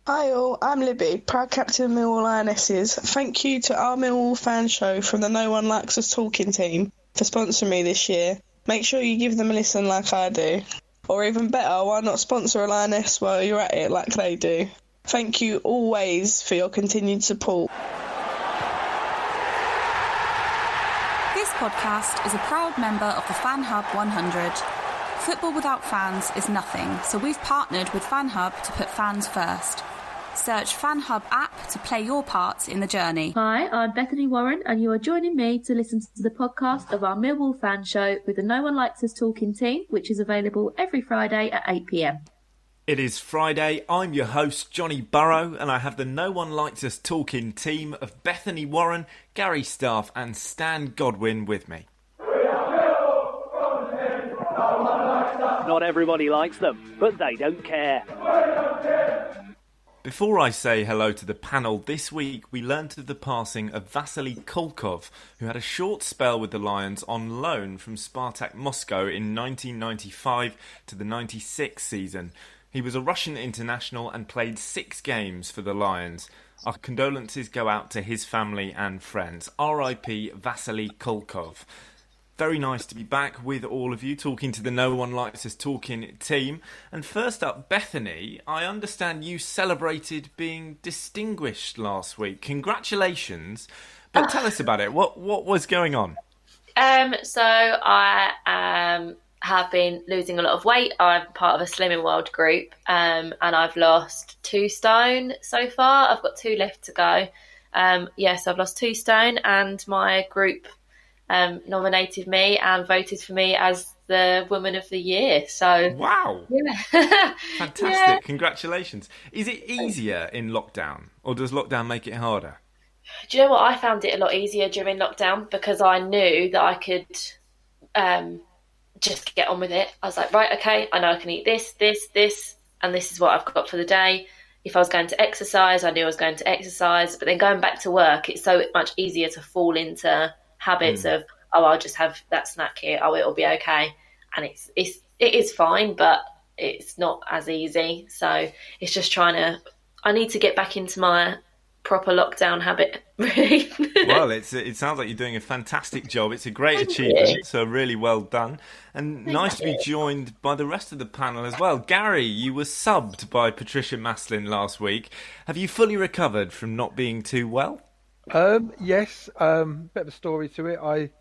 Hi all, I'm Libby, proud captain of Millwall Lionesses. Thank you to our Millwall fan show from the No One Likes Us Talking team for sponsoring me this year. Make sure you give them a listen like I do. Or even better, why not sponsor a Lioness while you're at it like they do? Thank you always for your continued support. This podcast is a proud member of the Fan Hub 100. Football without fans is nothing, so we've partnered with Fan Hub to put fans first. Search Fan Hub app to play your part in the journey. Hi, I'm Bethany Warren, and you are joining me to listen to the podcast of our Millwall fan show with the No One Likes Us Talking team, which is available every Friday at 8 p.m. It is Friday. I'm your host, Johnny Burrow, and I have the No One Likes Us Talking team of Bethany Warren, Gary Staff and Stan Godwin with me. Not everybody likes them, but they don't care. Before I say hello to the panel, this week we learnt of the passing of Vasily Kolkov, who had a short spell with the Lions on loan from Spartak Moscow in 1995 to the 96 season. He was a Russian international and played 6 games for the Lions. Our condolences go out to his family and friends. R.I.P. Vasily Kolkov. Very nice to be back with all of you, talking to the No One Likes Us Talking team. And first up, Bethany, I understand you celebrated being distinguished last week. Congratulations. But tell us about it. What was going on? So I have been losing a lot of weight. I'm part of a Slimming World group, and I've lost 2 stone so far. I've got 2 left to go. So I've lost 2 stone, and my group nominated me and voted for me as the Woman of the Year. So wow, yeah. Fantastic! Yeah. Congratulations. Is it easier in lockdown, or does lockdown make it harder? Do you know what? I found it a lot easier during lockdown because I knew that I could just get on with it. I was like, right, okay, I know I can eat this, and this is what I've got for the day. If I was going to exercise, I knew I was going to exercise. But then going back to work, it's so much easier to fall into habits of, I'll just have that snack here, it'll be okay. And it is fine, but it's not as easy. So it's just I need to get back into my proper lockdown habit, really. Well, it sounds like you're doing a fantastic job. It's a great achievement, so really well done. And nice to be joined by the rest of the panel as well. Gary, you were subbed by Patricia Maslin last week. Have you fully recovered from not being too well? Yes, bit of a story to it. I've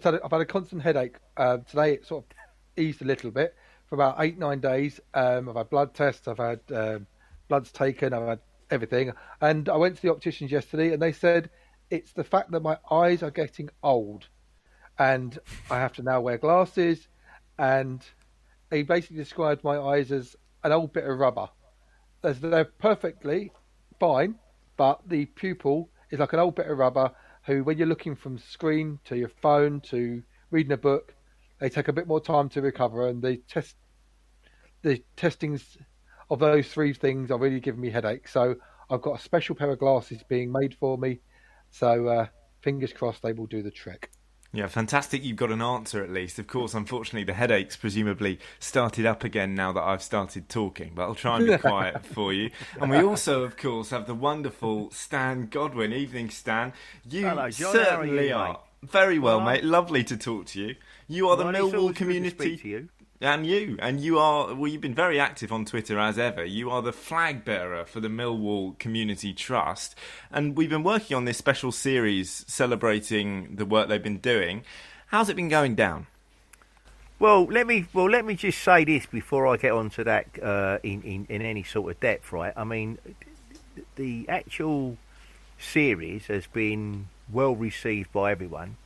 had a constant headache. Today it sort of eased a little bit for about 8-9 days. I've had blood tests, I've had bloods taken, I've had everything. And I went to the opticians yesterday and they said it's the fact that my eyes are getting old and I have to now wear glasses. And he basically described my eyes as an old bit of rubber. They're perfectly fine, but the pupil is like an old bit of rubber who, when you're looking from screen to your phone to reading a book, they take a bit more time to recover, and the testings of those 3 things are really giving me headaches. So I've got a special pair of glasses being made for me. So fingers crossed they will do the trick. Yeah, fantastic. You've got an answer at least. Of course, unfortunately, the headaches presumably started up again now that I've started talking, but I'll try and be quiet for you. And we also, of course, have the wonderful Stan Godwin. Evening, Stan. You Hello, John. certainly How are are. You, Very well, Hello. mate. Lovely to talk to you. You are the Well, it's Millwall always good to community. speak to you. And you are, well, you've been very active on Twitter as ever. You are the flag bearer for the Millwall Community Trust. And we've been working on this special series celebrating the work they've been doing. How's it been going down? Well, let me just say this before I get on to that in any sort of depth, right? I mean, the actual series has been well received by everyone,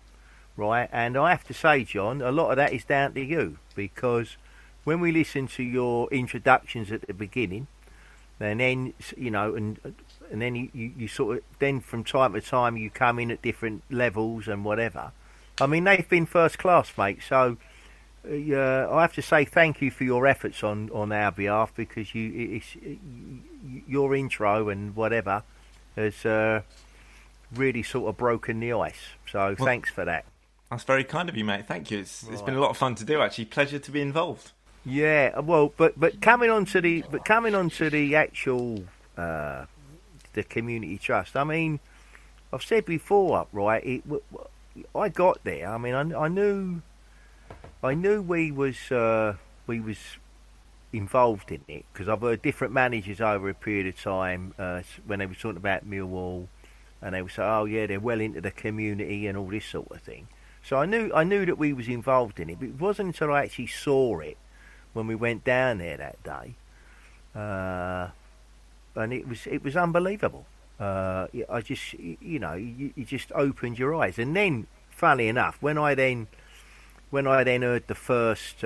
right? And I have to say, John, a lot of that is down to you, because when we listen to your introductions at the beginning, and then and then you sort of, then from time to time you come in at different levels and whatever. I mean, they've been first class, mate. So I have to say thank you for your efforts on our behalf, because your intro and whatever has really sort of broken the ice. So thanks for that. That's very kind of you, mate. Thank you. It's been a lot of fun to do, actually. Pleasure to be involved. Yeah, well, but coming on to the actual the community trust. I mean, I've said before, right? I got there. I mean, I knew we was involved in it because I've heard different managers over a period of time when they were talking about Millwall, and they would say, "Oh yeah, they're well into the community and all this sort of thing." So I knew that we was involved in it, but it wasn't until I actually saw it when we went down there that day, and it was unbelievable. I just, you just opened your eyes, and then, funnily enough, when I then heard the first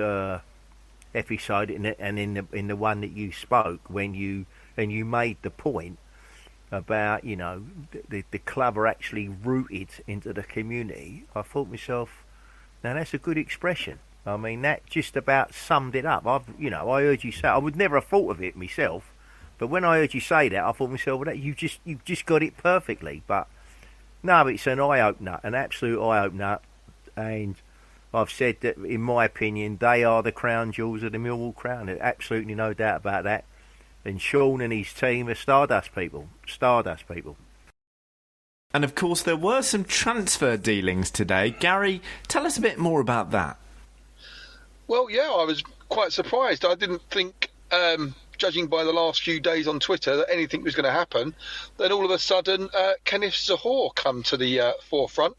episode and in the one that you spoke when you made the point about the club are actually rooted into the community, I thought to myself, now that's a good expression. I mean, that just about summed it up. I heard you say, I would never have thought of it myself, but when I heard you say that, I thought to myself, well, you've just got it perfectly. But no, it's an eye opener, an absolute eye opener, and I've said that in my opinion they are the crown jewels of the Millwall crown. There's absolutely no doubt about that. And Sean and his team are Stardust people. Stardust people. And of course there were some transfer dealings today. Gary, tell us a bit more about that. Well, yeah, I was quite surprised. I didn't think, judging by the last few days on Twitter, that anything was going to happen. Then all of a sudden, Kenneth Zahor come to the forefront.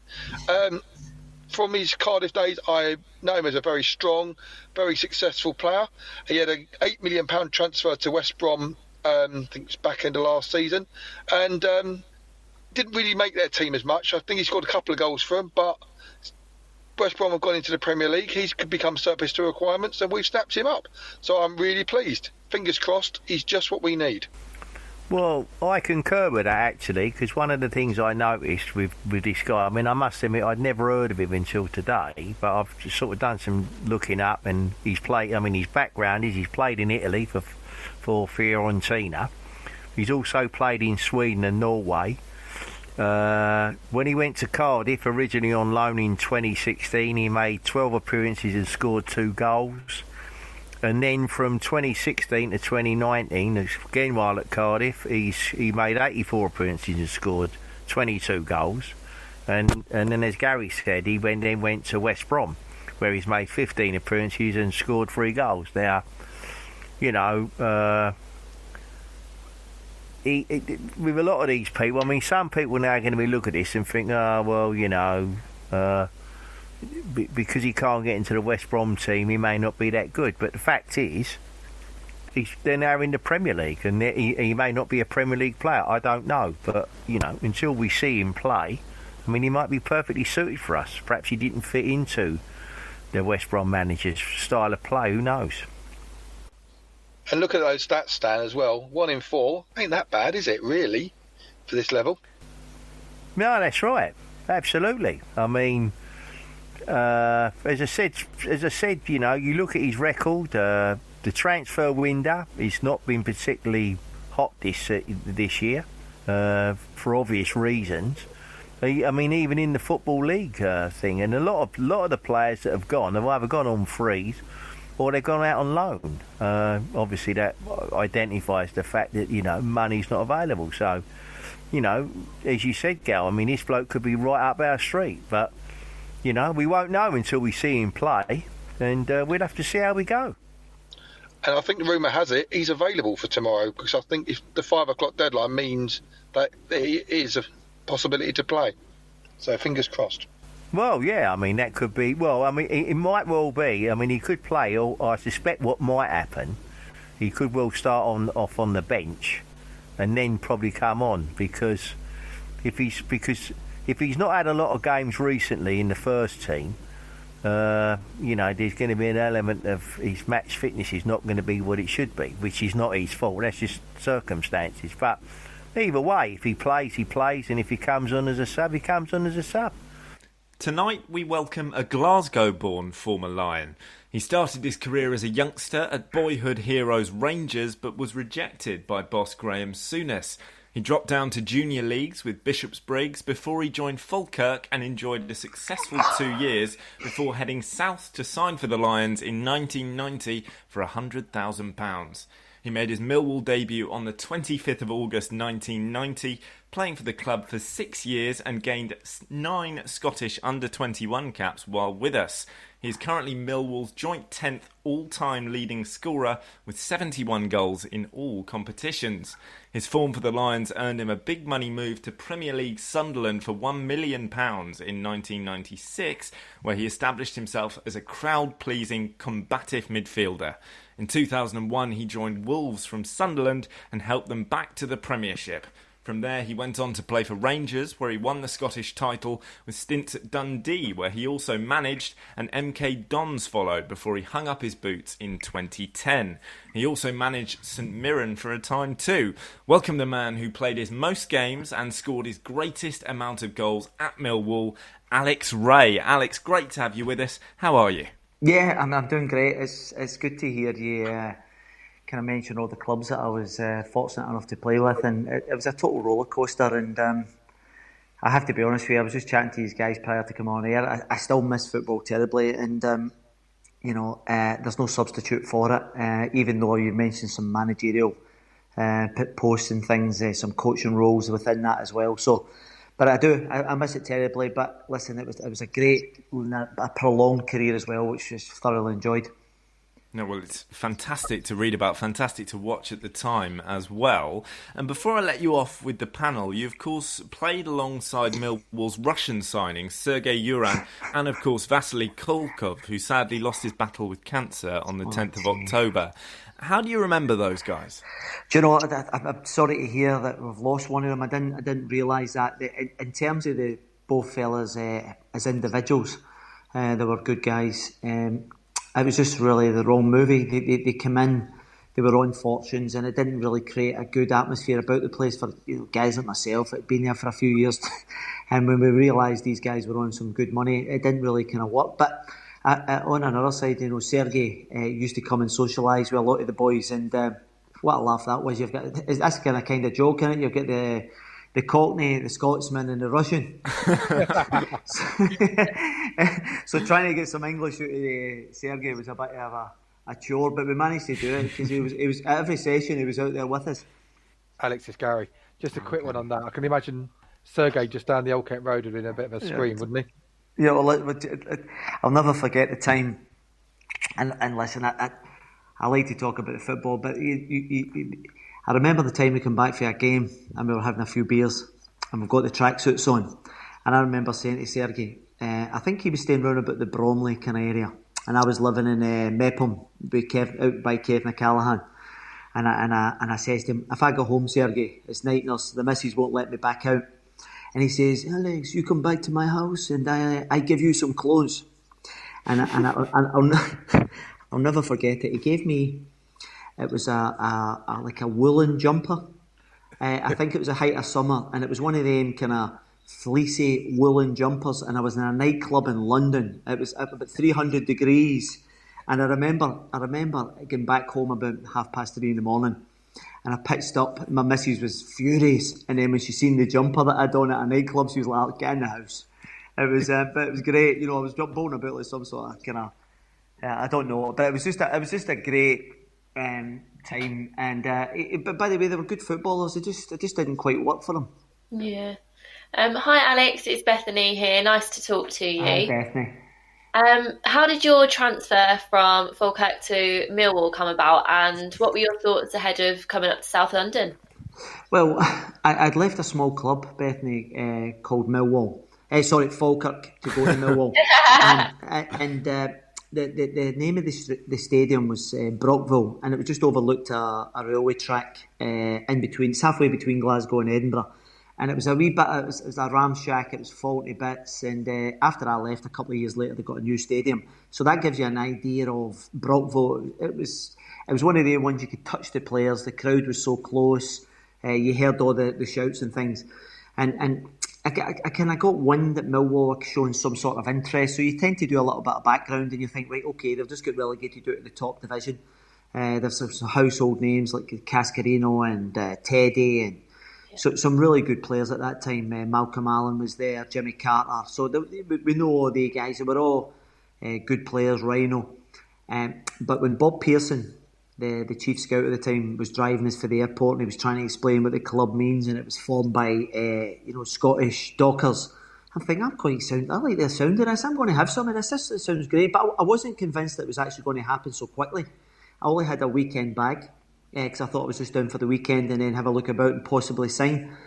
From his Cardiff days, I know him as a very strong, very successful player. He had a £8 million transfer to West Brom, I think it was back end of last season, and didn't really make their team as much. I think he scored a couple of goals for them, but West Brom have gone into the Premier League. He's become surplus to requirements, and we've snapped him up. So I'm really pleased. Fingers crossed, he's just what we need. Well, I concur with that actually, because one of the things I noticed with this guy, I mean, I must admit I'd never heard of him until today, but I've just sort of done some looking up, and he's played. I mean, his background is he's played in Italy for Fiorentina. He's also played in Sweden and Norway. When he went to Cardiff, originally on loan in 2016, he made 12 appearances and scored 2 goals. And then from 2016 to 2019, again while at Cardiff, he made 84 appearances and scored 22 goals. And then, as Gary said, he then went to West Brom, where he's made 15 appearances and scored 3 goals. Now, with a lot of these people, I mean, some people now are going to be looking at this and think, because he can't get into the West Brom team, he may not be that good. But the fact is, they're now in the Premier League, and he may not be a Premier League player. I don't know. But, until we see him play, I mean, he might be perfectly suited for us. Perhaps he didn't fit into the West Brom manager's style of play. Who knows? And look at those stats, Stan, as well. 1 in 4. Ain't that bad, is it, really, for this level? No, that's right. Absolutely. I mean, as I said, you look at his record. The transfer window has not been particularly hot this year, for obvious reasons. I mean, even in the Football League thing, and a lot of the players that have gone have either gone on frees or they've gone out on loan. Obviously, that identifies the fact that money's not available. So, as you said, Gal, I mean, this bloke could be right up our street, but we won't know until we see him play, and we'll have to see how we go. And I think the rumour has it he's available for tomorrow, because I think if the 5 o'clock deadline means that there is a possibility to play. So fingers crossed. Well, yeah, I mean, that could be... Well, I mean, it might well be. I mean, he could play, or I suspect what might happen, he could well start off on the bench and then probably come on, because if he's not had a lot of games recently in the first team, there's going to be an element of his match fitness is not going to be what it should be, which is not his fault. That's just circumstances. But either way, if he plays, he plays, and if he comes on as a sub, he comes on as a sub. Tonight we welcome a Glasgow-born former Lion. He started his career as a youngster at boyhood heroes Rangers, but was rejected by boss Graham Souness. He dropped down to junior leagues with Bishopsbriggs before he joined Falkirk and enjoyed a successful 2 years before heading south to sign for the Lions in 1990 for £100,000. He made his Millwall debut on the 25th of August 1990, playing for the club for 6 years and gained 9 Scottish under-21 caps while with us. He is currently Millwall's joint 10th all-time leading scorer with 71 goals in all competitions. His form for the Lions earned him a big money move to Premier League Sunderland for £1 million in 1996, where he established himself as a crowd-pleasing, combative midfielder. In 2001, he joined Wolves from Sunderland and helped them back to the Premiership. From there, he went on to play for Rangers, where he won the Scottish title, with stints at Dundee, where he also managed, and MK Dons followed before he hung up his boots in 2010. He also managed St Mirren for a time too. Welcome the man who played his most games and scored his greatest amount of goals at Millwall, Alex Ray. Alex, great to have you with us. How are you? Yeah, I'm doing great. It's good to hear you kind of mention all the clubs that I was fortunate enough to play with, and it was a total roller coaster. And I have to be honest with you, I was just chatting to these guys prior to come on air. I still miss football terribly, and there's no substitute for it. Even though you mentioned some managerial posts and things, some coaching roles within that as well. So, but I miss it terribly. But listen, it was a great, a prolonged career as well, which I just thoroughly enjoyed. No, well, it's fantastic to read about, fantastic to watch at the time as well. And before I let you off with the panel, you, of course, played alongside Millwall's Russian signings, Sergei Yuran, and, of course, Vasily Kolkov, who sadly lost his battle with cancer on the 10th of October. How do you remember those guys? Do you know what? I'm sorry to hear that we've lost one of them. I didn't realise that. In terms of the both fellas as individuals, they were good guys. It was just really the wrong movie. They came in, they were on fortunes, and it didn't really create a good atmosphere about the place for guys like myself that had been there for a few years. And when we realised these guys were on some good money, it didn't really kind of work. But on another side, Sergei used to come and socialise with a lot of the boys, and what a laugh that was. You've got that's kind of joke, isn't it? You've got the Cockney, the Scotsman, and the Russian. So trying to get some English out of Sergei was a bit of a chore, but we managed to do it because he was at every session he was out there with us. Alex, it's Gary. Just a quick one on that. I can imagine Sergei just down the Old Kent Road would have been a bit of a scream, wouldn't he? Yeah, well, I'll never forget the time. And listen, I like to talk about the football, but I remember the time we came back for a game and we were having a few beers and we've got the tracksuits on, and I remember saying to Sergei, I think he was staying round about the Bromley kind of area, and I was living in Mepham out by Kevin Callahan, and I says to him, if I go home, Sergei, it's night nurse, the missus won't let me back out, and he says, Alex, you come back to my house and I give you some clothes, and I'll never forget it. He gave me, it was like a woolen jumper. I think it was the height of summer, and it was one of them kind of fleecy woolen jumpers. And I was in a nightclub in London. It was about 300 degrees, and I remember getting back home about 3:30 in the morning, and I pitched up. My missus was furious, and then when she seen the jumper that I'd on at a nightclub, she was like, "Get in the house." It was, but it was great. I was bowling about like some sort of kind of, I don't know, but it was just a great time, and but by the way, they were good footballers. It just didn't quite work for them. Yeah. Hi Alex, it's Bethany here. Nice to talk to you. Hi Bethany. How did your transfer from Falkirk to Millwall come about, and what were your thoughts ahead of coming up to South London? Well, I'd left a small club, Bethany, called Millwall. Falkirk, to go to Millwall, and the name of the stadium was Brockville, and it was just overlooked a railway track in between. It's halfway between Glasgow and Edinburgh, and it was a wee bit. It was a ramshack. It was faulty bits, and after I left, a couple of years later, they got a new stadium. So that gives you an idea of Brockville. It was one of the ones you could touch the players. The crowd was so close. You heard all the shouts and things, and I kind of got wind that Millwall were showing some sort of interest, so you tend to do a little bit of background and you think, right, okay, they've just got relegated out of the top division. There's some household names like Cascarino and Teddy, and some really good players at that time. Malcolm Allen was there, Jimmy Carter, so we know all the guys. They were all good players, Rhino. But when Bob Pearson the chief scout at the time, was driving us for the airport, and he was trying to explain what the club means, and it was formed by Scottish dockers. I'm thinking, I like the sound of this. I'm going to have some of this. This sounds great, but I wasn't convinced that it was actually going to happen so quickly. I only had a weekend bag because I thought I was just down for the weekend and then have a look about and possibly sign.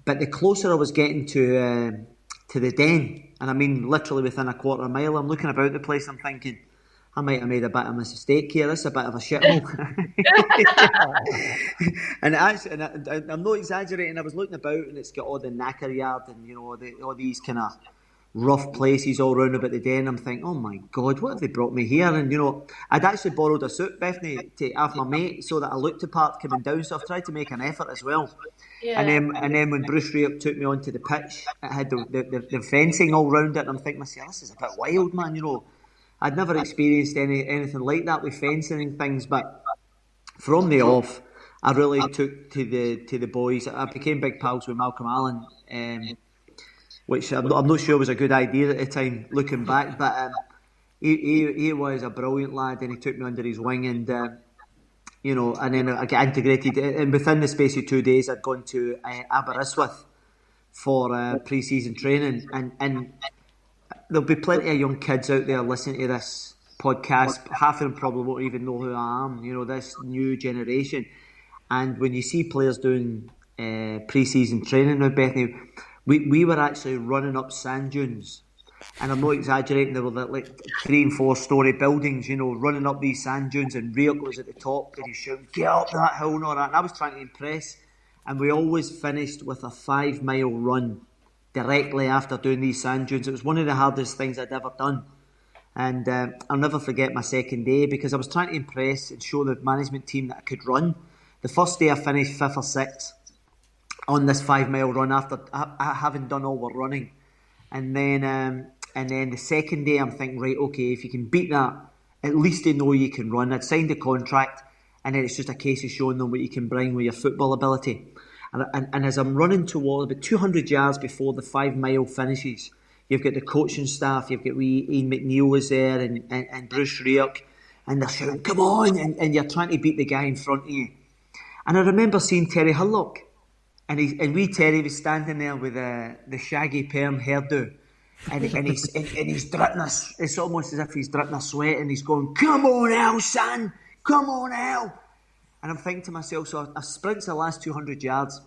But the closer I was getting to the den, and I mean literally within a quarter of a mile, I'm looking about the place. I'm thinking, I might have made a bit of a mistake here. This is a bit of a shithole. and I'm not exaggerating. I was looking about, and it's got all the knacker yard and all these kind of rough places all round about the den. I'm thinking, oh my God, what have they brought me here? And I'd actually borrowed a suit, Bethany, to have my mate so that I looked the part coming down. So I've tried to make an effort as well. Yeah. And then when Bruce Rioch took me onto the pitch, it had the fencing all round it, and I'm thinking myself, this is a bit wild, man. I'd never experienced anything like that with fencing and things, but from the off, I really took to the boys. I became big pals with Malcolm Allen, which I'm not sure was a good idea at the time, looking back. But he was a brilliant lad, and he took me under his wing, and and then I got integrated. And within the space of 2 days, I'd gone to Aberystwyth for pre-season training, and there'll be plenty of young kids out there listening to this podcast. Half of them probably won't even know who I am, this new generation. And when you see players doing pre-season training now, Bethany, we were actually running up sand dunes. And I'm not exaggerating, there were like 3 and 4 story buildings, running up these sand dunes, and Rioch was at the top and he's shouting, get up that hill and all that. And I was trying to impress. And we always finished with a 5-mile run directly after doing these sand dunes. It was one of the hardest things I'd ever done. And I'll never forget my second day, because I was trying to impress and show the management team that I could run. The first day I finished 5th or 6th on this 5-mile run after having done all the running. And then the second day I'm thinking, right, okay, if you can beat that, at least they know you can run. I'd signed a contract, and then it's just a case of showing them what you can bring with your football ability. And as I'm running towards about 200 yards before the 5-mile finishes, you've got the coaching staff, you've got Ian McNeil was there, and Bruce Rioch, and they're shouting, come on, and you're trying to beat the guy in front of you. And I remember seeing Terry Hurlock, and wee Terry was standing there with the shaggy perm hairdo, and he's dripping us. It's almost as if he's dripping a sweat, and he's going, come on Al, son, come on Al. And I'm thinking to myself, so I sprinted the last 200 yards,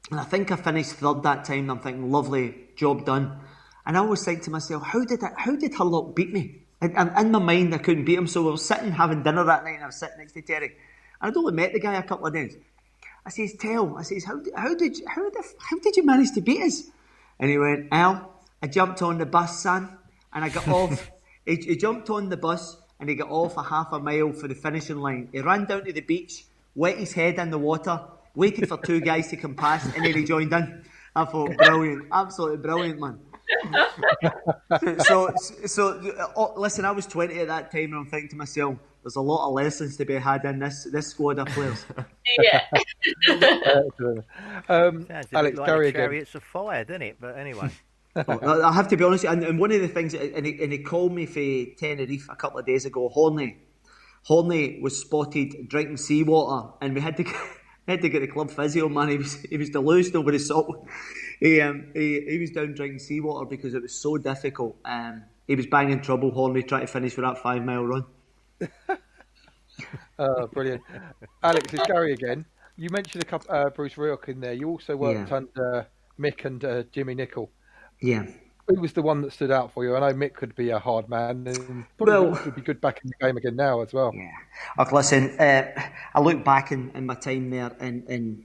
and I think I finished 3rd that time, and I'm thinking, lovely, job done. And I always think to myself, how did Hurlock beat me? And in my mind, I couldn't beat him, so I was sitting having dinner that night, and I was sitting next to Terry. And I'd only met the guy a couple of days. I says, how did you manage to beat us? And he went, Al, I jumped on the bus, son, and I got off. He jumped on the bus, and he got off a half a mile for the finishing line. He ran down to the beach, wet his head in the water, waited for 2 guys to come past, and then he joined in. I thought, brilliant, absolutely brilliant, man. So listen, I was 20 at that time, and I'm thinking to myself, there's a lot of lessons to be had in this squad of players. Yeah. Alex, like carry Chariots of Fire, doesn't it? But anyway. I have to be honest, and one of the things, and he called me for Tenerife a couple of days ago. Horney was spotted drinking seawater, and we had to get the club physio, man. He was delusional with his salt. He was down drinking seawater because it was so difficult. He was banging trouble, Horney, trying to finish with that 5-mile run. Oh, brilliant. Alex, it's Gary again. You mentioned a couple, Bruce Rioch in there. You also worked under Mick and Jimmy Nicol. Yeah. Who was the one that stood out for you? I know Mick could be a hard man, and probably would be good back in the game again now as well. Yeah. Listen, I look back in my time there, and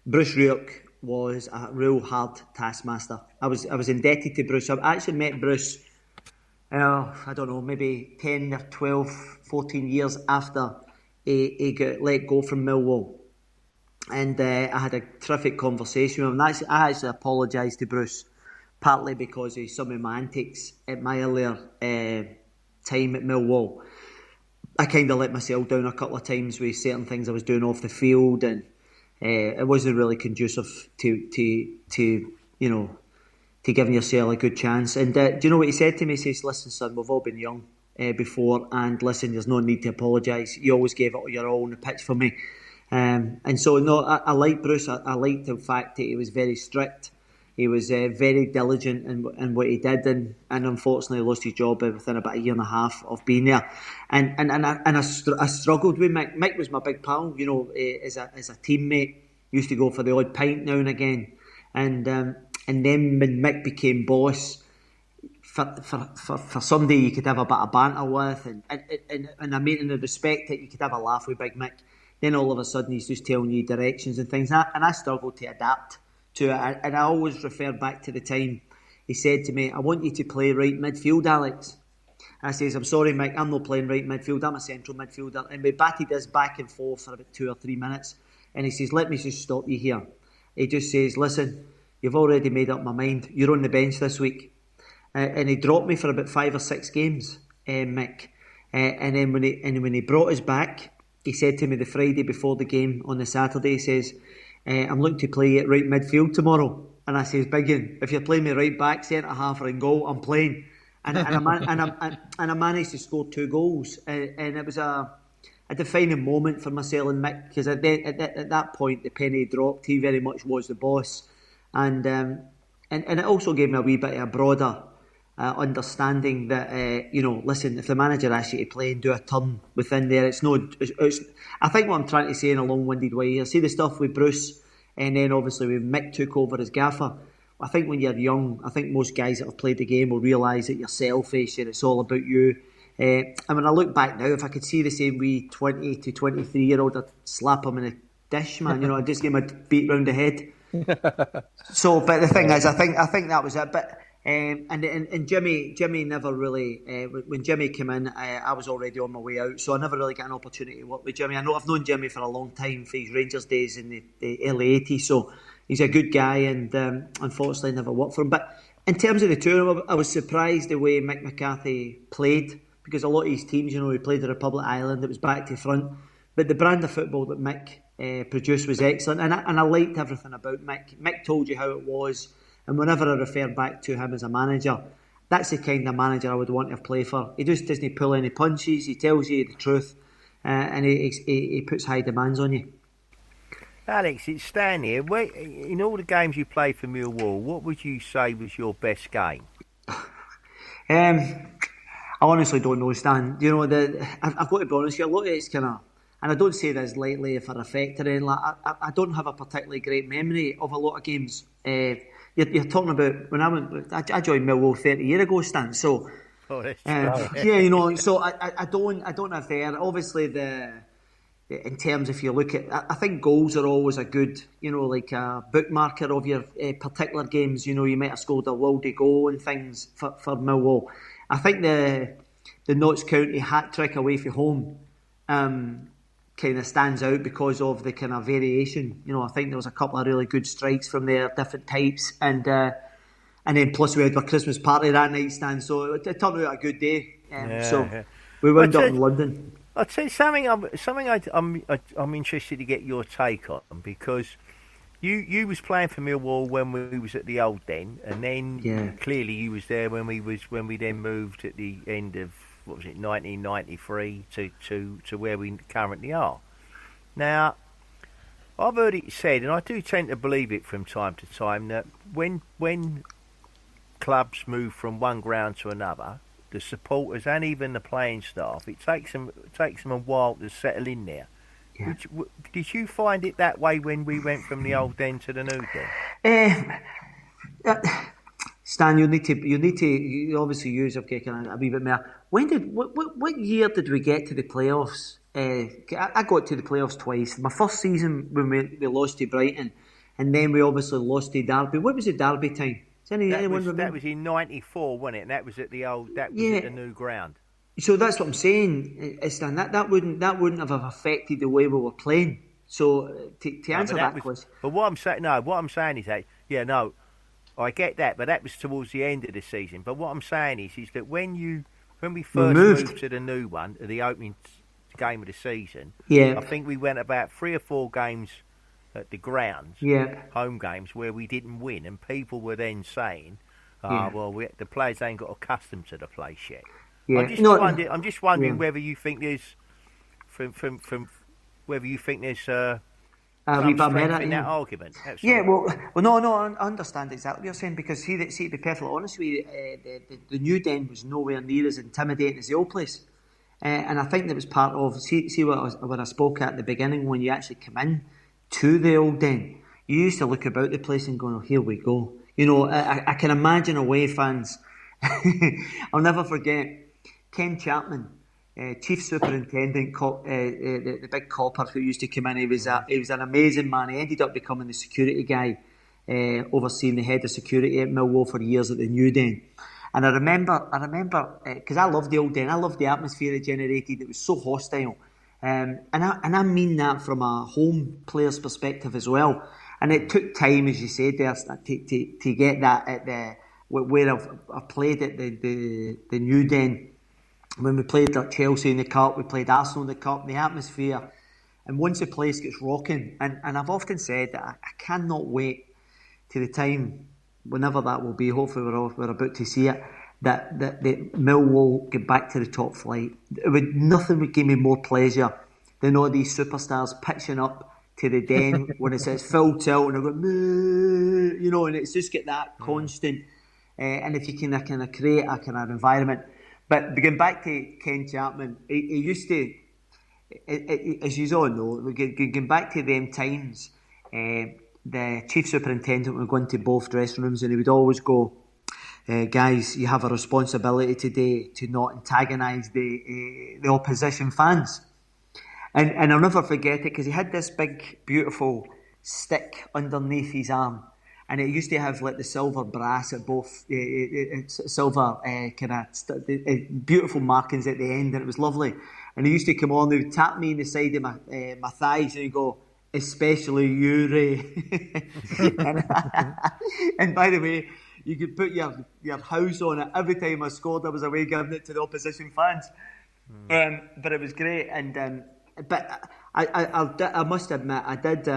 Bruce Rioch was a real hard taskmaster. I was indebted to Bruce. I actually met Bruce, I don't know, maybe 10 or 12, 14 years after he got let go from Millwall. And I had a terrific conversation with him. I actually apologised to Bruce, partly because of some of my antics at my earlier time at Millwall. I kind of let myself down a couple of times with certain things I was doing off the field, and it wasn't really conducive to giving yourself a good chance. And do you know what he said to me? He says, listen son, we've all been young. before, and listen, there's no need to apologise. You always gave it your all on the pitch for me. And so, no, I like Bruce. I liked the fact that he was very strict. He was very diligent in what he did, and unfortunately lost his job within about a year and a half of being there. And I struggled with Mick. Mick was my big pal, as a teammate. Used to go for the odd pint now and again. And then when Mick became boss, for somebody you could have a bit of banter with, and I mean in the respect that you could have a laugh with Big Mick. Then all of a sudden he's just telling you directions and things, and I struggled to adapt to it. And I always refer back to the time he said to me, "I want you to play right midfield, Alex." And I says, "I'm sorry, Mick, I'm not playing right midfield. I'm a central midfielder." And we batted this back and forth for about 2 or 3 minutes. And he says, "Let me just stop you here." He just says, "Listen, you've already made up my mind. You're on the bench this week." And he dropped me for about 5 or 6 games, Mick. And then when he brought us back, he said to me the Friday before the game on the Saturday, he says, "I'm looking to play at right midfield tomorrow." And I says, "Biggin, if you're playing me right back, centre half or in goal, I'm playing." And I managed to score 2 goals. And it was a defining moment for myself and Mick, because at that point the penny dropped. He very much was the boss. And it also gave me a wee bit of a broader understanding that, listen, if the manager asks you to play and do a turn within there, it's I think what I'm trying to say in a long-winded way, I see the stuff with Bruce, and then obviously when Mick took over as gaffer. I think when you're young, I think most guys that have played the game will realise that you're selfish and it's all about you. And when I look back now, if I could see the same wee 20 to 23-year-old, I'd slap him in a dish, man. I'd just give him a beat round the head. So, but the thing is, I think that was it. But and Jimmy never really. When Jimmy came in, I was already on my way out, so I never really got an opportunity to work with Jimmy. I know I've known Jimmy for a long time, for his Rangers days in the early '80s. So he's a good guy, and unfortunately never worked for him. But in terms of the tour, I was surprised the way Mick McCarthy played, because a lot of his teams, he played the Republic Island. It was back to front, but the brand of football that Mick produced was excellent, and I liked everything about Mick. Mick told you how it was. And whenever I refer back to him as a manager, that's the kind of manager I would want to play for. He just doesn't pull any punches. He tells you the truth, and he puts high demands on you. Alex, it's Stan here. In all the games you played for Millwall, what would you say was your best game? I honestly don't know, Stan. I've got to be honest with you, a lot of it's kind of, and I don't say this lightly for effect or anything like that. I don't have a particularly great memory of a lot of games. You're talking about when I joined Millwall 30 years ago, Stan. So, that's yeah, so I don't have there. Obviously, in terms, if you look at, I think goals are always a good, like a bookmarker of your particular games. You might have scored a worldie goal and things for Millwall. I think the Notts County hat trick away from home kind of stands out because of the kind of variation. I think there was a couple of really good strikes from there, different types, and then plus we had our Christmas party that night, Stan. So it turned out a good day. We wound up in London. I'll tell you something. I'm interested to get your take on, because you was playing for Millwall when we was at the old Den, and then clearly you was there when we then moved at the end of 1993 to where we currently are. Now, I've heard it said, and I do tend to believe it from time to time, that when clubs move from one ground to another, the supporters and even the playing staff, it takes them a while to settle in there. Yeah. Did you find it that way when we went from the old Den to the new Den? Stan, you need to obviously use a wee bit more. What year did we get to the playoffs? I got to the playoffs twice. My first season when we lost to Brighton, and then we obviously lost to Derby. What was the Derby time? That was in '94, wasn't it? And that was at the old. That was at the new ground. So that's what I'm saying, Stan. That wouldn't have affected the way we were playing. So to answer that question, but what I'm saying is that I get that, but that was towards the end of the season. But what I'm saying is that when we first moved to the new one, the opening game of the season, I think we went about 3 or 4 games at the grounds, home games, where we didn't win, and people were then saying, the players ain't got accustomed to the place yet. Yeah. I'm just wondering yeah. whether you think there's from whether you think there's wee some bit of strength merit, in yeah. that argument. That's Yeah, all. no, I understand exactly what you're saying, because see, to be perfectly honest with you, the new den was nowhere near as intimidating as the old place, and I think that was part of what I spoke at the beginning. When you actually come in to the old den, you used to look about the place and go, oh, here we go. You know, I can imagine away fans. I'll never forget Ken Chapman, Chief Superintendent, the big copper who used to come in. He was an amazing man. He ended up becoming the security guy, overseeing the head of security at Millwall for years at the New Den. And I remember, because I loved the old Den. I loved the atmosphere it generated. It was so hostile, and I mean that from a home player's perspective as well. And it took time, as you said there, to get that at the where I've played at the New Den. When we played at Chelsea in the Cup, we played Arsenal in the Cup, the atmosphere, and once the place gets rocking, and I've often said that I cannot wait to the time, whenever that will be, hopefully we're about to see it, that Millwall get back to the top flight. Nothing would give me more pleasure than all these superstars pitching up to the Den when it says full tilt, and I go, you know, and it's just get that constant, and if you can kind of create a kind of environment. But going back to Ken Chapman, he used to, as you all know, going back to them times, the chief superintendent would go into both dressing rooms and he would always go, guys, you have a responsibility today to not antagonise the opposition fans. And I'll never forget it, because he had this big, beautiful stick underneath his arm. And it used to have like the silver brass at both, silver kind of beautiful markings at the end, and it was lovely. And he used to come on, he would tap me in the side of my thighs, and he'd go, especially you, Ray. and by the way, you could put your house on it. Every time I scored, I was away giving it to the opposition fans. But it was great, and but I must admit, I did.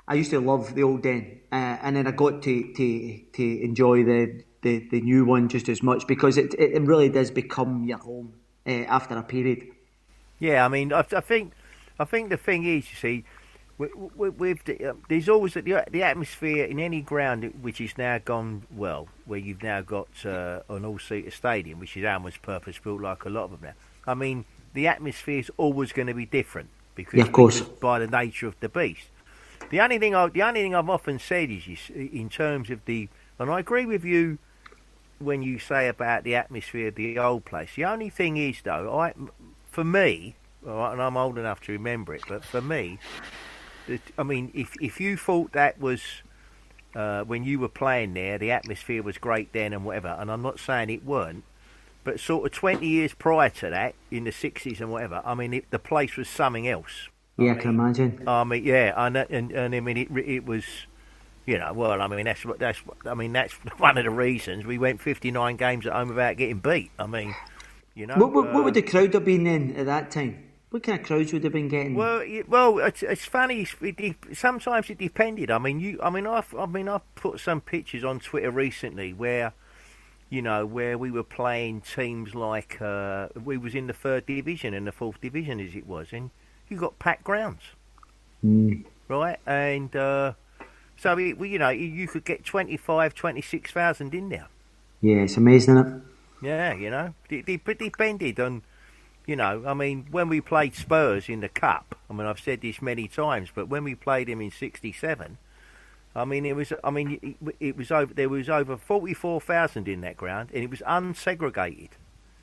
I used to love the old Den, and then I got to enjoy the new one just as much, because it really does become your home after a period. Yeah, I mean, I think the thing is, you see, there's always the atmosphere in any ground which is now gone well, where you've now got an all-seater stadium, which is almost purpose-built like a lot of them now. I mean, the atmosphere is always going to be different because by the nature of the beast. The only thing I've often said is, in terms of and I agree with you when you say about the atmosphere of the old place. The only thing is, though, for me, all right, and I'm old enough to remember it, but for me, I mean, if you thought that was when you were playing there, the atmosphere was great then and whatever, and I'm not saying it weren't, but sort of 20 years prior to that, in the 60s and whatever, I mean, the place was something else. Yeah, I can imagine. I mean, yeah, and I mean, it was, you know, well, I mean, that's one of the reasons we went 59 games at home without getting beat. I mean, you know, what would the crowd have been then at that time? What kind of crowds would have been getting? Well, it's funny. Sometimes it depended. I mean, I've put some pictures on Twitter recently where, you know, where we were playing teams like we was in the 3rd division and the 4th division as it was, and you got packed grounds, right? And so you know, you could get 25,000-26,000 in there. Yeah, it's amazing, isn't it? Yeah, you know, it depended on. You know, I mean, when we played Spurs in the Cup, I mean, I've said this many times, but when we played him in '67, I mean, it was over. There was over 44,000 in that ground, and it was unsegregated,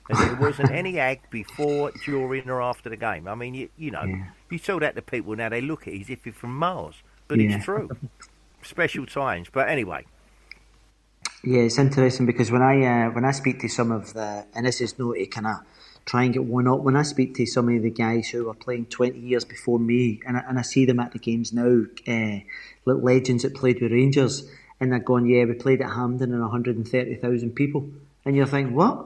and there wasn't any ag before, during, or after the game. I mean, you know, you tell that to people now, they look at it as if you're from Mars, but it's true. Special times, but anyway. Yeah, it's interesting because when I speak to some of the, and this is not to kind of try and get one up, when I speak to some of the guys who were playing 20 years before me, and I see them at the games now, like legends that played with Rangers, and they're going, yeah, we played at Hampden and 130,000 people, and you're thinking, what?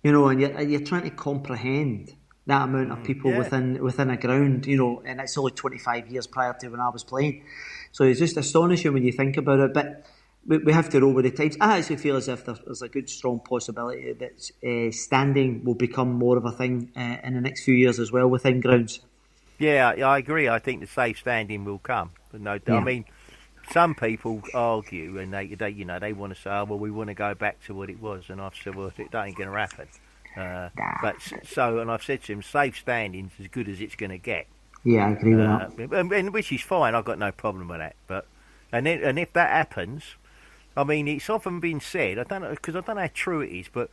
You know, and you're trying to comprehend that amount of people within a ground, you know, and it's only 25 years prior to when I was playing, so it's just astonishing when you think about it. But we have to roll with the times. I actually feel as if there's a good strong possibility that standing will become more of a thing in the next few years as well within grounds. Yeah, I agree. I think the safe standing will come. But no, Yeah. I mean, some people argue and they want to say, oh, well, we want to go back to what it was, and I've said, well, that ain't going to happen. And I've said to him, safe standing's as good as it's going to get. Yeah, I agree with that. And which is fine. I've got no problem with that. But and if that happens, I mean, it's often been said. I don't know how true it is, but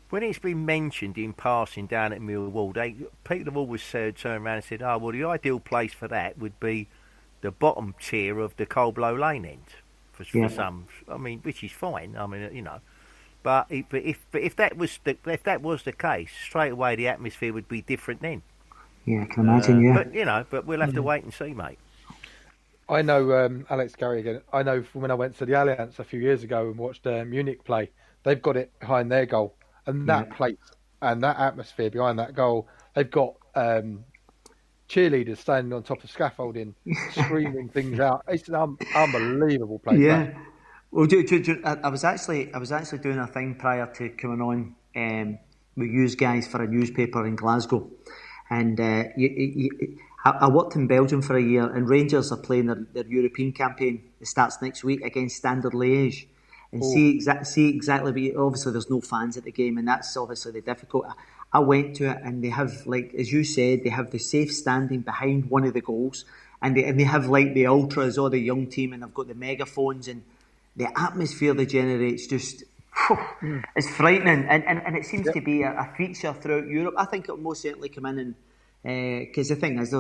when it's been mentioned in passing down at Millwall, people have always turned around and said, "Oh, well, the ideal place for that would be the bottom tier of the Coldblow Lane end." For some, I mean, which is fine. I mean, but if that was the case, straight away the atmosphere would be different then. Yeah, I can imagine. But we'll have to wait and see, mate. I know Alex Gary again. I know from when I went to the Allianz a few years ago and watched Munich play, they've got it behind their goal. And that place and that atmosphere behind that goal, they've got cheerleaders standing on top of scaffolding, screaming things out. It's an unbelievable place. Yeah. Well, I was actually doing a thing prior to coming on with you guys for a newspaper in Glasgow, and I worked in Belgium for a year, and Rangers are playing their European campaign. It starts next week against Standard Liège. And see exactly, but obviously there's no fans at the game, and that's obviously the difficult. I went to it, and they have, like as you said, they have the safe standing behind one of the goals, and they have like the ultras or the young team, and they've got the megaphones, and the atmosphere they generate is just it's frightening, and it seems to be a feature throughout Europe. I think it'll most certainly come in, and because the thing is,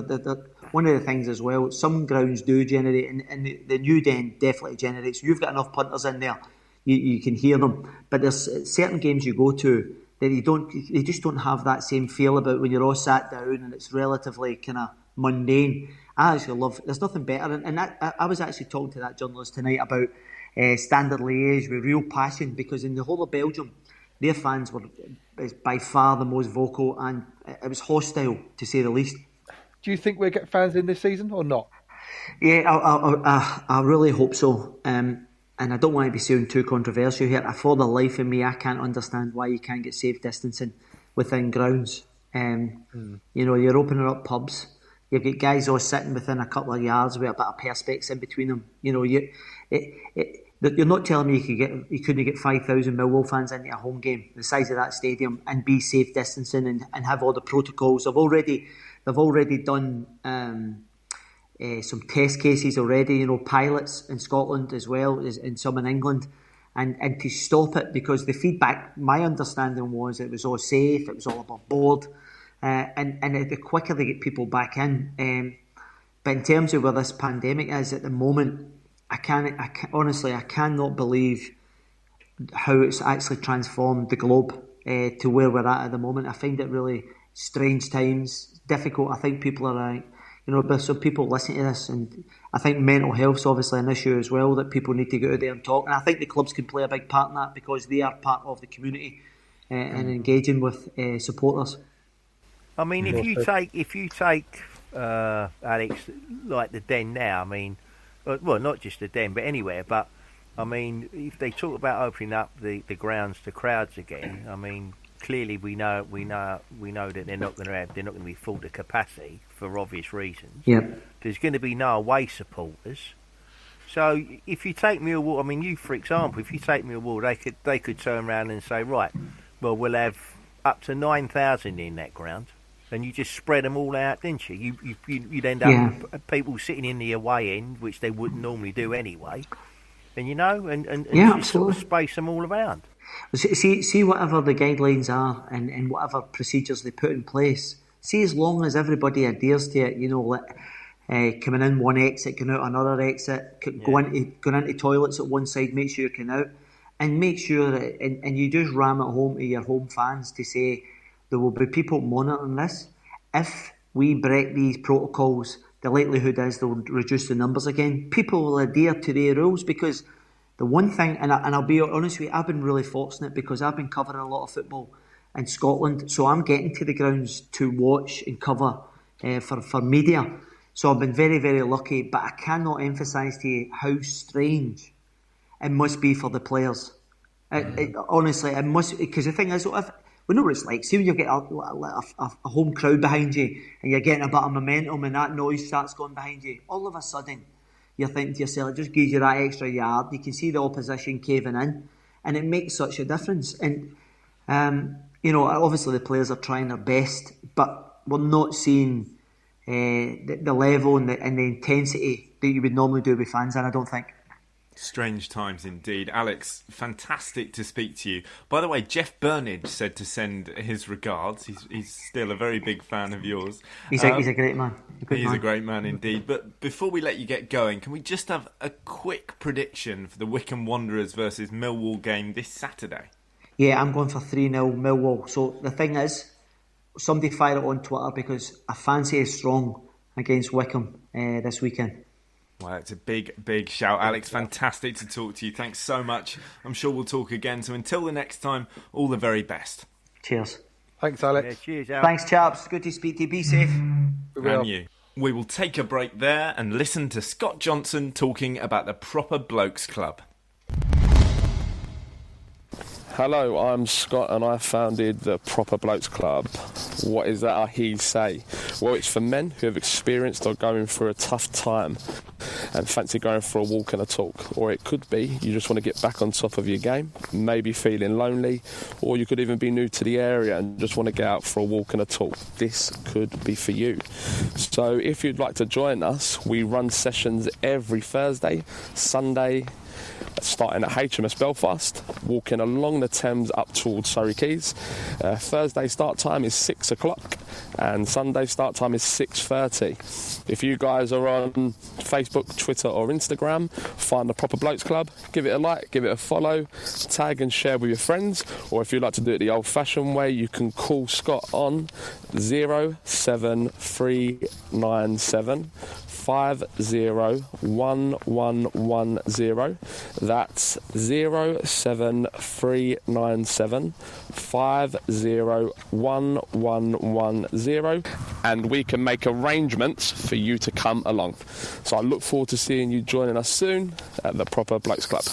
one of the things as well, some grounds do generate, and the new den definitely generates. You've got enough punters in there. You can hear them, but there's certain games you go to that you just don't have that same feel about when you're all sat down and it's relatively kind of mundane. I actually love. There's nothing better, and I was actually talking to that journalist tonight about Standard Liège with real passion, because in the whole of Belgium, their fans were by far the most vocal, and it was hostile to say the least. Do you think we'll get fans in this season or not? Yeah, I really hope so. And I don't want to be sounding too controversial here. For the life of me, I can't understand why you can't get safe distancing within grounds. You're opening up pubs. You've got guys all sitting within a couple of yards with a bit of perspex in between them. You're not telling me you couldn't get 5,000 Millwall fans into a home game the size of that stadium and be safe distancing and have all the protocols. They've already done some test cases already, pilots in Scotland as well as in some in England, and to stop it, because the feedback, my understanding was it was all safe, it was all above board, and the quicker they get people back in. But in terms of where this pandemic is at the moment, I cannot believe how it's actually transformed the globe to where we're at the moment. I find it really strange times, difficult. I think people are there's some people listening to this, and I think mental health's obviously an issue as well that people need to get out there and talk. And I think the clubs can play a big part in that, because they are part of the community and engaging with supporters. I mean, if you take Alex, like the Den now, I mean, well, not just the Den, but anywhere. But I mean, if they talk about opening up the grounds to crowds again, I mean, clearly we know that they're not going to be full to capacity for obvious reasons. Yep. There's going to be no away supporters. So if you take Millwall, I mean, you for example, if you take Millwall, they could turn around and say, right, well, we'll have up to 9,000 in that ground, and you just spread them all out, didn't you? You'd end up with people sitting in the away end, which they wouldn't normally do anyway, and and just sort of space them all around. See whatever the guidelines are and whatever procedures they put in place. See, as long as everybody adheres to it, coming in one exit, going out another exit, going into toilets at one side, make sure you come out, and make sure that, and you just ram it home to your home fans to say there will be people monitoring this. If we break these protocols, the likelihood is they'll reduce the numbers again. People will adhere to their rules, because the one thing, and I'll be honest with you, I've been really fortunate because I've been covering a lot of football in Scotland, so I'm getting to the grounds to watch and cover for media. So I've been very, very lucky, but I cannot emphasise to you how strange it must be for the players. Honestly, it must, because the thing is, we know what it's like. See when you get a home crowd behind you and you're getting a bit of momentum and that noise starts going behind you, all of a sudden you're thinking to yourself, it just gives you that extra yard. You can see the opposition caving in, and it makes such a difference. And obviously the players are trying their best, but we're not seeing the level and the intensity that you would normally do with fans, and I don't think. Strange times indeed. Alex, fantastic to speak to you. By the way, Jeff Burnage said to send his regards. He's still a very big fan of yours. He's a great man. A great man indeed. But before we let you get going, can we just have a quick prediction for the Wycombe Wanderers versus Millwall game this Saturday? Yeah, I'm going for 3-0 Millwall. So the thing is, somebody fire it on Twitter because I fancy is strong against Wycombe this weekend. Well, it's a big shout, Alex. Fantastic to talk to you. Thanks so much. I'm sure we'll talk again. So until the next time, all the very best. Cheers. Thanks, Alex. Yeah, cheers, Alex. Thanks, chaps. Good to speak to you. Be safe. And you. We will take a break there and listen to Scott Johnson talking about the Proper Blokes Club. Hello, I'm Scott and I founded the Proper Blokes Club. What is that I hear you say? Well, it's for men who have experienced or going through a tough time and fancy going for a walk and a talk. Or it could be you just want to get back on top of your game, maybe feeling lonely, or you could even be new to the area and just want to get out for a walk and a talk. This could be for you. So if you'd like to join us, we run sessions every Thursday, Sunday, starting at HMS Belfast, walking along the Thames up towards Surrey Quays. Thursday start time is 6 o'clock and Sunday start time is 6:30. If you guys are on Facebook, Twitter or Instagram, find the Proper Blokes Club, give it a like, give it a follow, tag and share with your friends, or if you'd like to do it the old-fashioned way, you can call Scott on 07397 501110. That's 07397 501110, and we can make arrangements for you to come along. So I look forward to seeing you joining us soon at the Proper Blokes Club.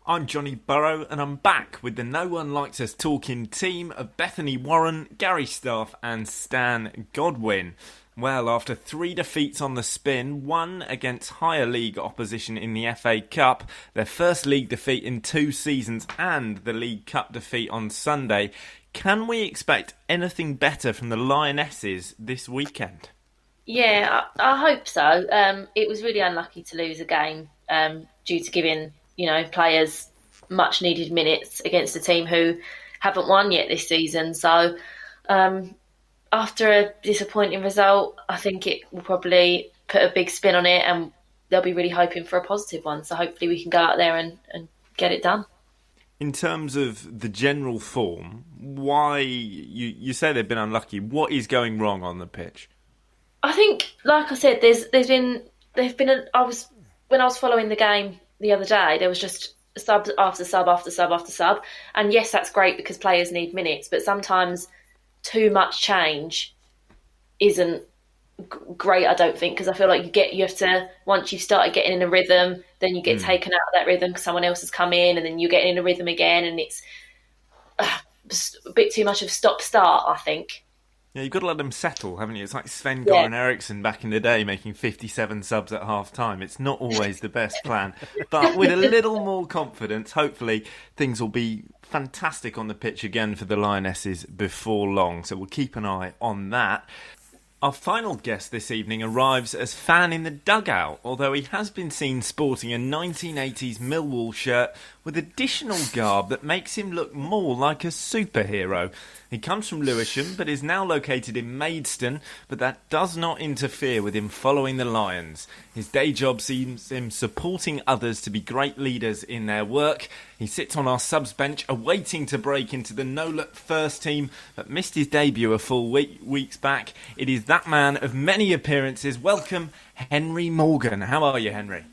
I'm Johnny Burrow and I'm back with the No One Likes Us Talking team of Bethany Warren, Gary Staff and Stan Godwin. Well, after 3 defeats on the spin, 1 against higher league opposition in the FA Cup, their first league defeat in 2 seasons and the League Cup defeat on Sunday, can we expect anything better from the Lionesses this weekend? Yeah, I hope so. It was really unlucky to lose a game due to giving players much needed minutes against a team who haven't won yet this season. So after a disappointing result, I think it will probably put a big spin on it and they'll be really hoping for a positive one. So hopefully we can go out there and get it done. In terms of the general form, why you say they've been unlucky, what is going wrong on the pitch? I think, like I said, when I was following the game the other day, there was just sub after sub after sub after sub. And yes, that's great because players need minutes, but sometimes too much change isn't great, I don't think, because I feel like you have to, once you've started getting in a rhythm, then you get taken out of that rhythm because someone else has come in and then you get in a rhythm again and it's a bit too much of stop-start, I think. Yeah, you've got to let them settle, haven't you? It's like Sven-Goran Eriksson back in the day making 57 subs at half-time. It's not always the best plan. But with a little more confidence, hopefully things will be fantastic on the pitch again for the Lionesses before long. So we'll keep an eye on that. Our final guest this evening arrives as fan in the dugout, although he has been seen sporting a 1980s Millwall shirt with additional garb that makes him look more like a superhero. He comes from Lewisham but is now located in Maidstone, but that does not interfere with him following the Lions. His day job sees him supporting others to be great leaders in their work. He sits on our subs bench awaiting to break into the No-Look first team, but missed his debut a full weeks back. It is that man of many appearances. Welcome, Henry Morgan. How are you, Henry?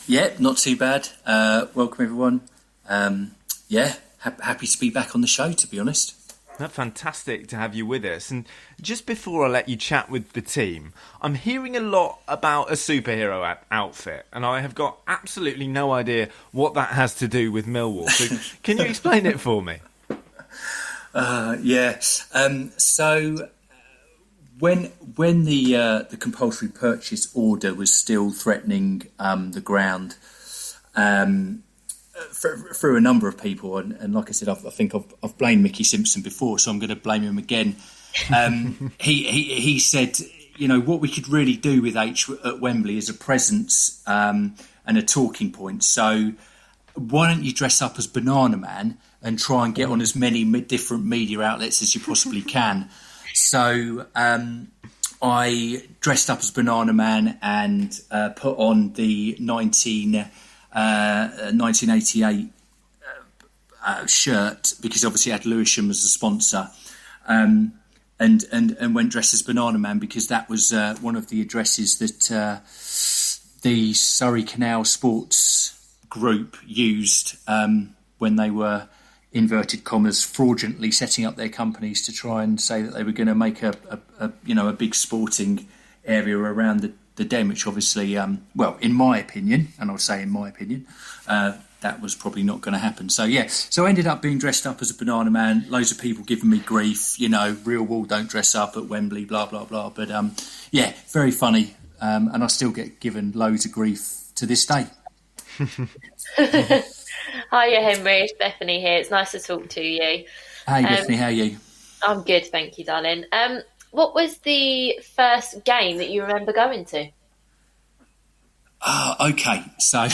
Yeah, not too bad. Welcome everyone. Happy to be back on the show, to be honest. That's fantastic to have you with us. And just before I let you chat with the team, I'm hearing a lot about a superhero outfit, and I have got absolutely no idea what that has to do with Millwall. So can you explain it for me? So when the compulsory purchase order was still threatening the ground, through a number of people, and like I said, I think I've blamed Mickey Simpson before, so I'm going to blame him again. He said, what we could really do with H at Wembley is a presence and a talking point. So why don't you dress up as Banana Man and try and get on as many different media outlets as you possibly can? So I dressed up as Banana Man and put on the 1988 shirt, because obviously it had Lewisham as a sponsor, and went dressed as Banana Man because that was one of the addresses that the Surrey Canal Sports Group used when they were, inverted commas, fraudulently setting up their companies to try and say that they were going to make a big sporting area around the Den, which obviously, in my opinion, and I'll say in my opinion, that was probably not going to happen. So I ended up being dressed up as a Banana Man. Loads of people giving me grief, real Wall don't dress up at Wembley, blah, blah, blah. But very funny. And I still get given loads of grief to this day. Hiya, Henry. It's Bethany here. It's nice to talk to you. Hey, Bethany, how are you? I'm good, thank you, darling. What was the first game that you remember going to? Okay, so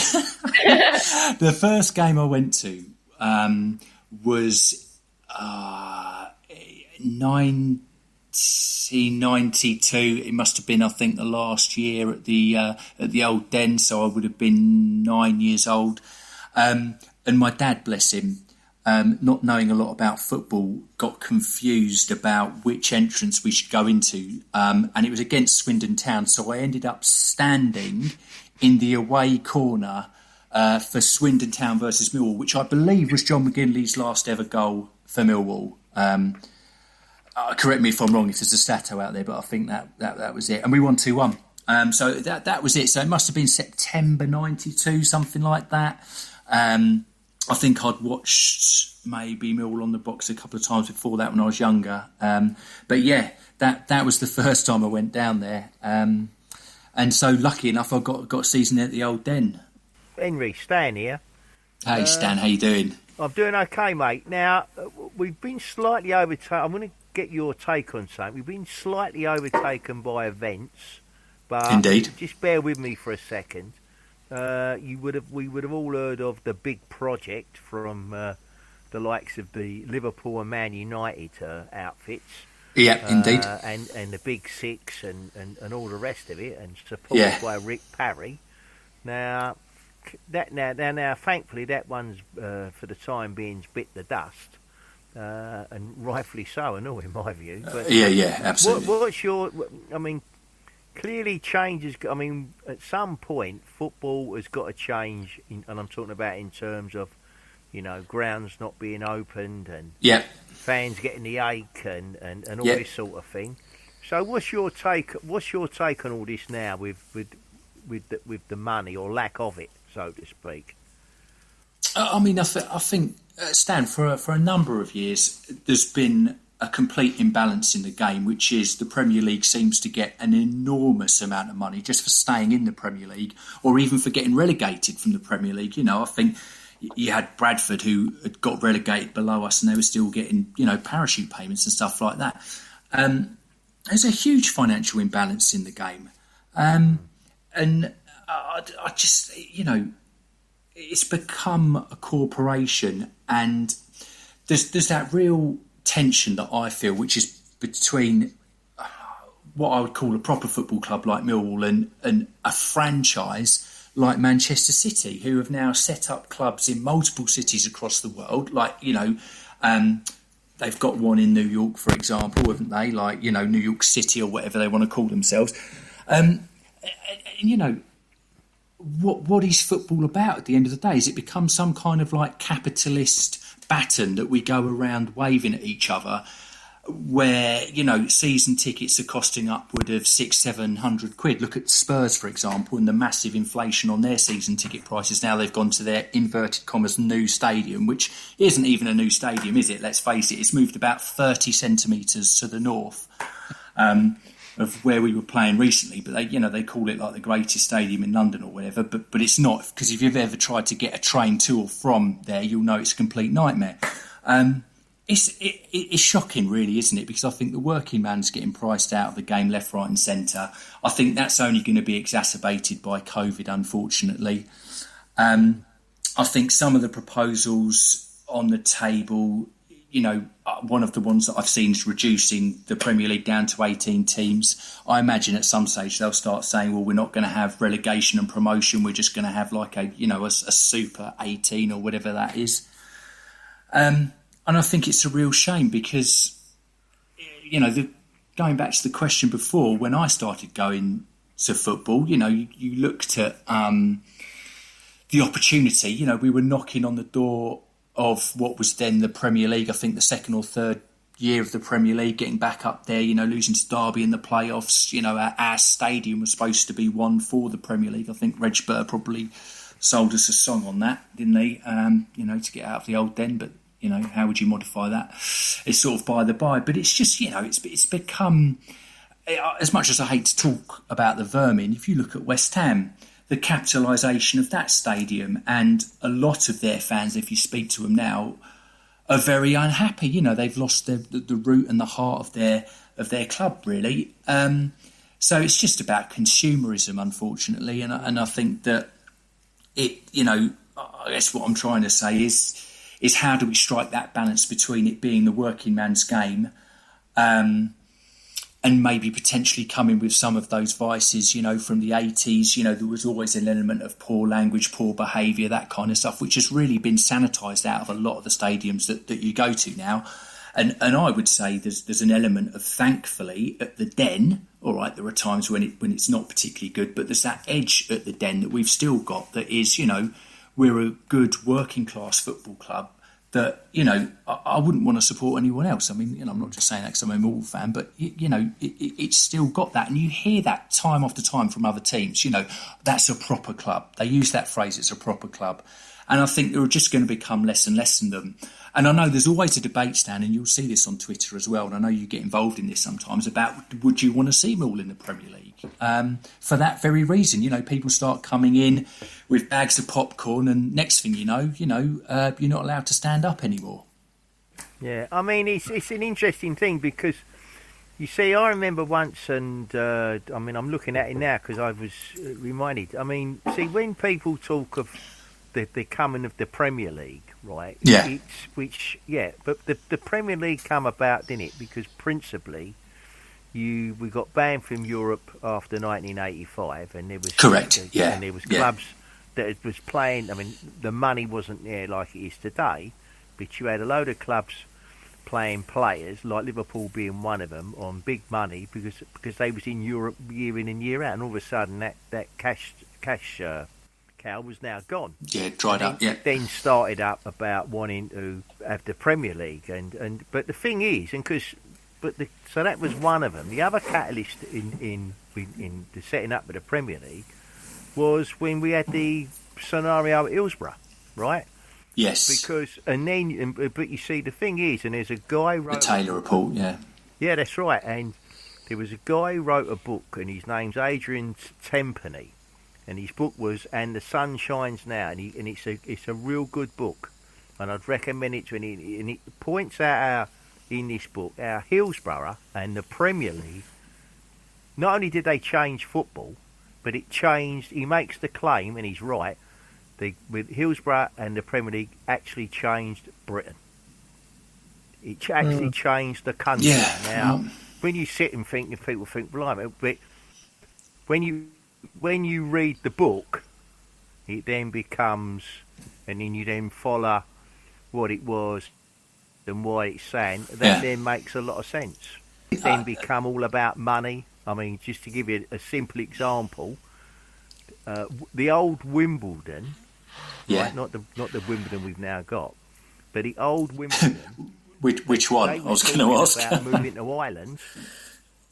the first game I went to was 1992. It must have been, I think, the last year at the old Den, so I would have been 9 years old. And my dad, bless him, not knowing a lot about football, got confused about which entrance we should go into, and it was against Swindon Town, so I ended up standing in the away corner for Swindon Town versus Millwall, which I believe was John McGinley's last ever goal for Millwall. Correct me if I'm wrong, if there's a stato out there, but I think that was it, and we won 2-1. So that was it. So it must have been September 92, something like that. I think I'd watched maybe Millwall on the Box a couple of times before that when I was younger. But yeah, that was the first time I went down there. And so lucky enough, I got a season at the old Den. Henry, Stan here. Hey Stan, how you doing? I'm doing okay, mate. Now, we've been slightly overtaken. I'm going to get your take on something. We've been slightly overtaken by events. But indeed, just bear with me for a second. We would have all heard of the big project from the likes of the Liverpool and Man United outfits. Yeah, indeed. And the Big Six and all the rest of it, and supported by Rick Parry. Now, thankfully, that one's for the time being bit the dust, and rightfully so, and all in my view. But yeah, absolutely. What's your? I mean, clearly changes. I mean, at some point, football has got to change, and I'm talking about in terms of, grounds not being opened and fans getting the ache and all this sort of thing. So, what's your take? What's your take on all this now with the money or lack of it, so to speak? I mean, I think Stan, for a number of years, there's been a complete imbalance in the game, which is the Premier League seems to get an enormous amount of money just for staying in the Premier League, or even for getting relegated from the Premier League. I think you had Bradford, who had got relegated below us, and they were still getting, parachute payments and stuff like that. There's a huge financial imbalance in the game. And I just, it's become a corporation, and there's that real tension that I feel, which is between what I would call a proper football club like Millwall and a franchise like Manchester City, who have now set up clubs in multiple cities across the world. Like, they've got one in New York, for example, haven't they? Like, New York City or whatever they want to call themselves. And what is football about at the end of the day? Has it become some kind of like capitalist baton that we go around waving at each other, where, you know, season tickets are costing upward of £600-700? Look at Spurs, for example, and the massive inflation on their season ticket prices. Now they've gone to their inverted commas new stadium, which isn't even a new stadium, is it? Let's face it, it's moved about 30 centimetres to the north of where we were playing recently, but they call it like the greatest stadium in London or whatever, but it's not, because if you've ever tried to get a train to or from there, you'll know it's a complete nightmare. It's shocking, really, isn't it? Because I think the working man's getting priced out of the game left, right and centre. I think that's only going to be exacerbated by COVID, unfortunately. I think some of the proposals on the table, you know, one of the ones that I've seen is reducing the Premier League down to 18 teams. I imagine at some stage they'll start saying, well, we're not going to have relegation and promotion. We're just going to have like a super 18 or whatever that is. And I think it's a real shame because, you know, going back to the question before, when I started going to football, you know, you looked at the opportunity. You know, we were knocking on the door of what was then the Premier League. I think the second or third year of the Premier League, getting back up there, you know, losing to Derby in the playoffs. You know, our stadium was supposed to be one for the Premier League. I think Reg Burr probably sold us a song on that, didn't they? You know, to get out of the old den, but, you know, how would you modify that? It's sort of by the by, but it's just, you know, it's become, as much as I hate to talk about the vermin, if you look at West Ham, the capitalisation of that stadium, and a lot of their fans, if you speak to them now, are very unhappy. You know, they've lost the root and the heart of their club, really. So it's just about consumerism, unfortunately, and I think that it, you know, I guess what I'm trying to say is how do we strike that balance between it being the working man's game, and maybe potentially coming with some of those vices, you know, from the 80s. You know, there was always an element of poor language, poor behaviour, that kind of stuff, which has really been sanitised out of a lot of the stadiums that you go to now. And I would say there's an element of, thankfully, at the Den, all right, there are times when it's not particularly good, but there's that edge at the Den that we've still got that is, you know, we're a good working class football club that, you know, I wouldn't want to support anyone else. I mean, you know, I'm not just saying that because I'm a Millwall fan, but, you know, it's still got that. And you hear that time after time from other teams, you know, that's a proper club. They use that phrase, it's a proper club. And I think there are just going to become less and less of them. And I know there's always a debate, Stan, and you'll see this on Twitter as well, and I know you get involved in this sometimes, about would you want to see Millwall in the Premier League? For that very reason, you know, people start coming in with bags of popcorn, and next thing you know, you're not allowed to stand up anymore. Yeah, I mean, it's an interesting thing because, you see, I remember once, and I mean, I'm looking at it now because I was reminded. I mean, see, when people talk of the coming of the Premier League, right? Yeah. But the Premier League come about, didn't it? Because principally, we got banned from Europe after 1985, and there was correct, yeah, and there was clubs that was playing. I mean, the money wasn't there like it is today, but you had a load of clubs playing players, like Liverpool being one of them, on big money because they was in Europe year in and year out, and all of a sudden that cash cow was now gone. Yeah, dried up. Yeah. Then started up about wanting to have the Premier League, but the thing is, so that was one of them. The other catalyst in the setting up of the Premier League was when we had the scenario at Hillsborough, right? Yes. But you see, the thing is, and there's a guy wrote the Taylor report. Yeah. Yeah, that's right. And there was a guy who wrote a book, and his name's Adrian Tempany. And his book was "And the Sun Shines Now," and it's a real good book, and I'd recommend it to anyone. And it points out in this book how Hillsborough and the Premier League, not only did they change football, but it changed. He makes the claim, and he's right. With Hillsborough and the Premier League actually changed Britain. It actually changed the country. Yeah. Now, when you sit and think, if people think, blimey, but when you read the book, it then becomes, and then you then follow what it was and why it's saying, that then makes a lot of sense. It then become all about money. I mean, just to give you a simple example, the old Wimbledon, Yeah. right? Not the Wimbledon we've now got, but the old Wimbledon. Which one? I was going to ask. About moving to Ireland.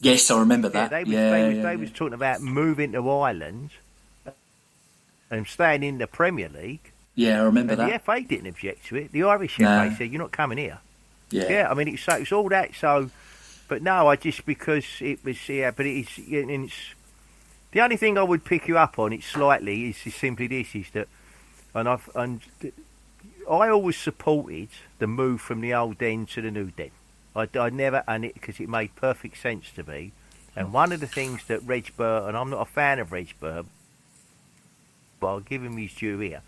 Yes, I remember that. They was talking about moving to Ireland and staying in the Premier League. Yeah, I remember and that. The FA didn't object to it. The Irish FA said, "You're not coming here." Yeah. I mean, it's all that. So, but no, I just because it was. Yeah, but it's the only thing I would pick you up on it slightly is simply this: is that, I always supported the move from the old den to the new den. I never, and it because it made perfect sense to me. And one of the things that Reg Burr, and I'm not a fan of Reg Burr, but I'll give him his due here.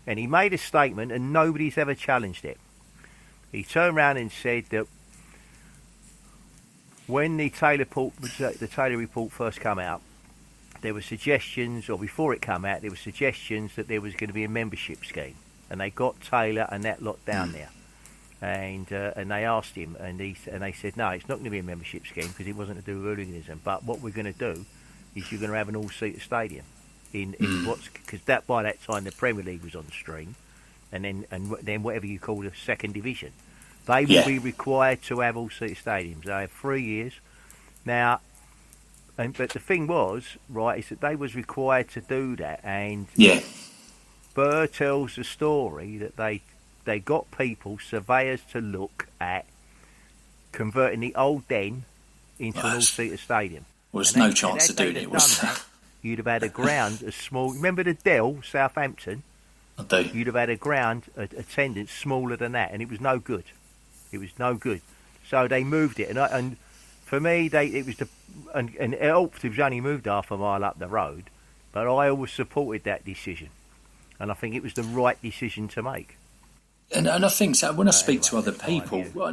And he made a statement, and nobody's ever challenged it. He turned around and said that when the Taylor report first came out, there were suggestions, or before it came out, there were suggestions that there was going to be a membership scheme, and they got Taylor and that lot down there, and they asked him, and they said no, it's not going to be a membership scheme because it wasn't to do with hooliganism. But what we're going to do is you're going to have an all-seater stadium in what's because by that time the Premier League was on stream, and then whatever you call the second division, they will be required to have all-seater stadiums. They have 3 years now. But the thing was, right, is that they was required to do that, and Burr tells the story that they got surveyors to look at converting the old den into an all-seater stadium. Well, there's no chance of doing it, was there? You'd have had a ground as small. Remember the Dell, Southampton? I do. You'd have had a ground attendance smaller than that, and it was no good. It was no good. So they moved it, and for me, and it helped. It was only moved half a mile up the road, but I always supported that decision, and I think it was the right decision to make. And I think so. When I speak to other people, I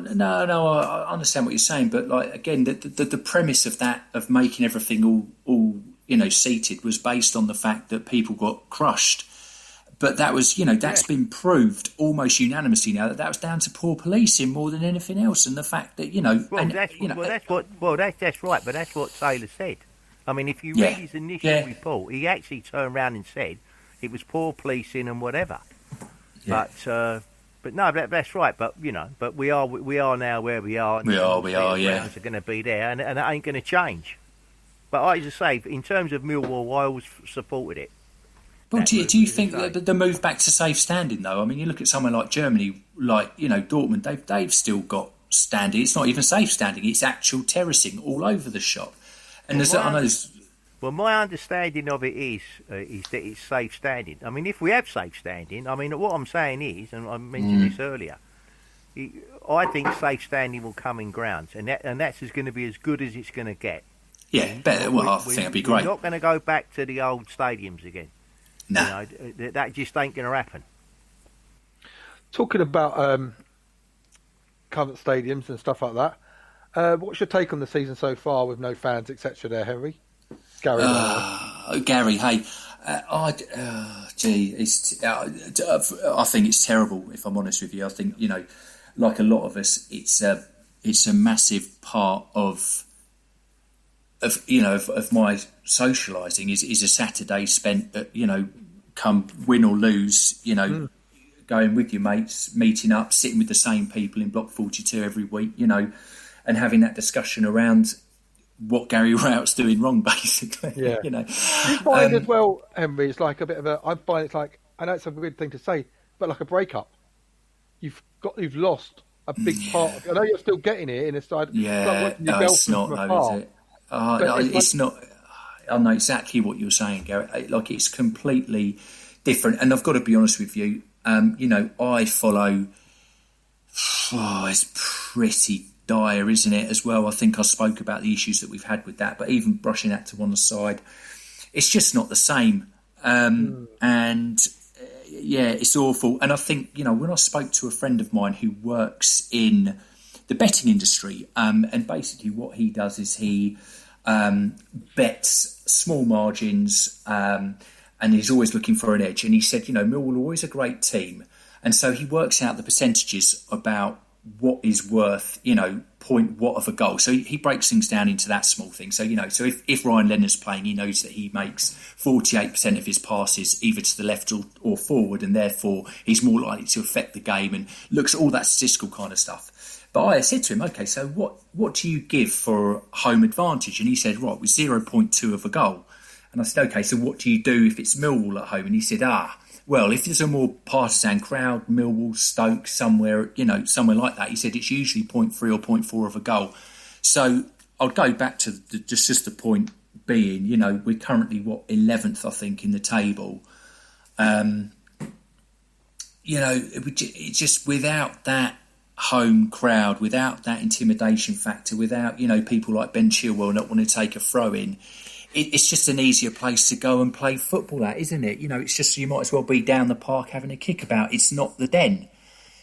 understand what you're saying, but like again, the premise of that of making everything all seated was based on the fact that people got crushed. But that was, that's been proved almost unanimously now that was down to poor policing more than anything else, and the fact that that's right. But that's what Taylor said. I mean, if you read his initial report, he actually turned around and said it was poor policing and whatever. Yeah. But no, that's right. But but we are now where we are. We are. Yeah, are going to be there, and it ain't going to change. But I just say, in terms of Millwall, I always supported it. Well, do you think that the move back to safe standing, though? I mean, you look at somewhere like Germany, like Dortmund, they've still got standing. It's not even safe standing; it's actual terracing all over the shop. And my understanding of it is that it's safe standing. I mean, if we have safe standing, I mean, what I'm saying is, and I mentioned this earlier, I think safe standing will come in grounds, and that's going to be as good as it's going to get. Yeah, better. Well, I think it'd be great. We're not going to go back to the old stadiums again. No, that just ain't going to happen. Talking about current stadiums and stuff like that, what's your take on the season so far with no fans, etc. There, Henry? Gary. Gary, hey, I think it's terrible. If I'm honest with you, I think like a lot of us, it's a massive part of my socialising is a Saturday spent at, come win or lose, going with your mates, meeting up, sitting with the same people in Block 42 every week, and having that discussion around what Gary Rout's doing wrong, basically. Yeah. You find as well, Henry, it's like a bit of I find it's like, I know it's a weird thing to say, but like a breakup. You've lost a big part of it. I know you're still getting it in a side. Yeah, it's not, though, is it? It's not. I know exactly what you're saying, Gary. Like, it's completely different. And I've got to be honest with you. I follow. It's pretty dire, isn't it? As well, I think I spoke about the issues that we've had with that. But even brushing that to one side, it's just not the same. And it's awful. And I think when I spoke to a friend of mine who works in the betting industry, and basically what he does is he bets small margins, and he's always looking for an edge. And he said, Millwall are always a great team, and so he works out the percentages about what is worth, point what of a goal. So he breaks things down into that small thing. So, so if Ryan Leonard's playing, he knows that he makes 48% of his passes either to the left or forward, and therefore he's more likely to affect the game, and looks at all that statistical kind of stuff. But I said to him, okay, so what do you give for home advantage? And he said, right, with 0.2 of a goal. And I said, okay, so what do you do if it's Millwall at home? And he said, well, if there's a more partisan crowd, Millwall, Stoke, somewhere like that, he said it's usually 0.3 or 0.4 of a goal. So I'll go back to just the point being, we're currently 11th, I think, in the table. It's just without that home crowd, without that intimidation factor, without people like Ben Chilwell not wanting to take a throw in. It's just an easier place to go and play football at, isn't it? It's just you might as well be down the park having a kickabout. It's not the Den.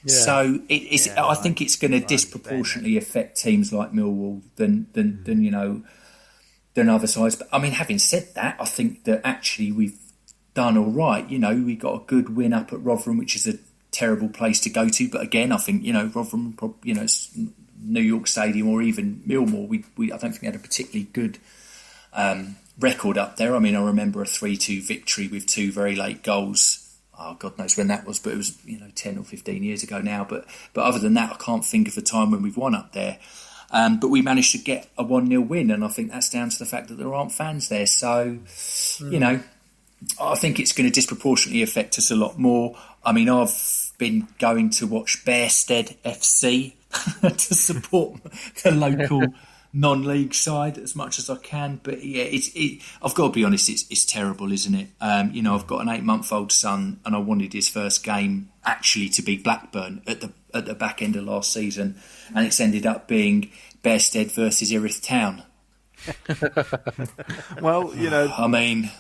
Yeah. So I think it's going to disproportionately affect teams like Millwall than other sides. But I mean, having said that, I think that actually we've done all right. We got a good win up at Rotherham, which is a terrible place to go to. But again, I think Rotherham, it's New York Stadium or even Millwall. I don't think they had a particularly good record up there. I mean, I remember a 3-2 victory with 2 very late goals. Oh, God knows when that was, but it was 10 or 15 years ago now. But other than that, I can't think of a time when we've won up there. But we managed to get a 1-0 win, and I think that's down to the fact that there aren't fans there. So, I think it's going to disproportionately affect us a lot more. I mean, I've been going to watch Bearstead FC to support the local non-league side as much as I can, but yeah, I've got to be honest, it's terrible, isn't it? I've got an 8-month-old son, and I wanted his first game actually to be Blackburn at the back end of last season, and it's ended up being Bearstead versus Erith Town. Well, I mean,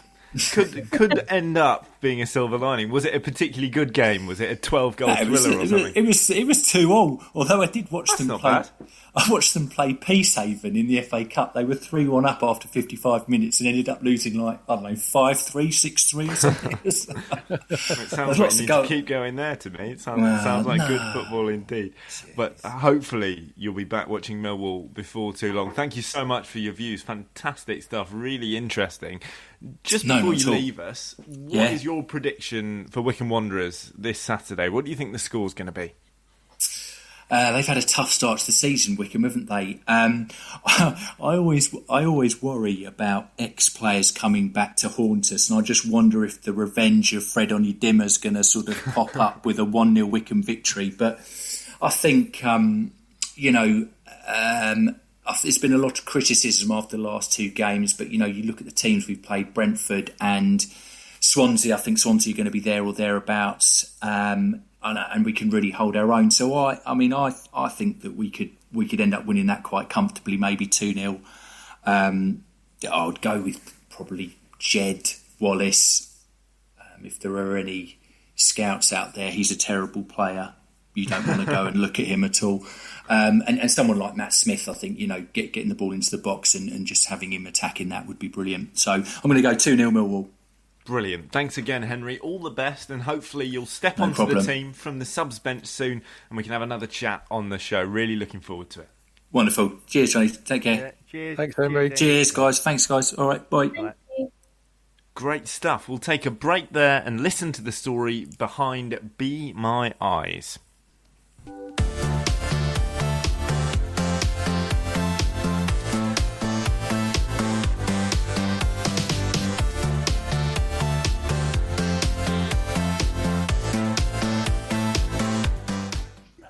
could end up being a silver lining. Was it a particularly good game? Was it a 12-goal thriller or something? It was 2-2. Although I did watch them play. Bad. I watched them play Peacehaven in the FA Cup. They were 3-1 up after 55 minutes and ended up losing 5-3, 6-3 or something. It sounds like you need to keep going there to me. It sounds like good football indeed. But hopefully you'll be back watching Millwall before too long. Thank you so much for your views. Fantastic stuff. Really interesting. Just before you leave us, what is your prediction for Wycombe Wanderers this Saturday? What do you think the score's going to be? They've had a tough start to the season, Wycombe, haven't they? I always worry about ex-players coming back to haunt us, and I just wonder if the revenge of Fred Onyedinma is going to sort of pop up with a 1-0 Wycombe victory. But I think, there's been a lot of criticism after the last 2 games, but, you look at the teams we've played, Brentford and Swansea. I think Swansea are going to be there or thereabouts. And we can really hold our own. So I think that we could end up winning that quite comfortably, maybe 2-0. I would go with probably Jed Wallace. If there are any scouts out there, he's a terrible player. You don't want to go and look at him at all. And someone like Matt Smith, I think, getting the ball into the box and just having him attacking that would be brilliant. So I'm going to go 2-0 Millwall. Brilliant. Thanks again, Henry. All the best, and hopefully you'll step onto the team from the subs bench soon and we can have another chat on the show. Really looking forward to it. Wonderful. Cheers, Johnny. Take care. Yeah, cheers. Thanks, Henry. Cheers, guys. Thanks, guys. All right, bye. Great stuff. We'll take a break there and listen to the story behind Be My Eyes.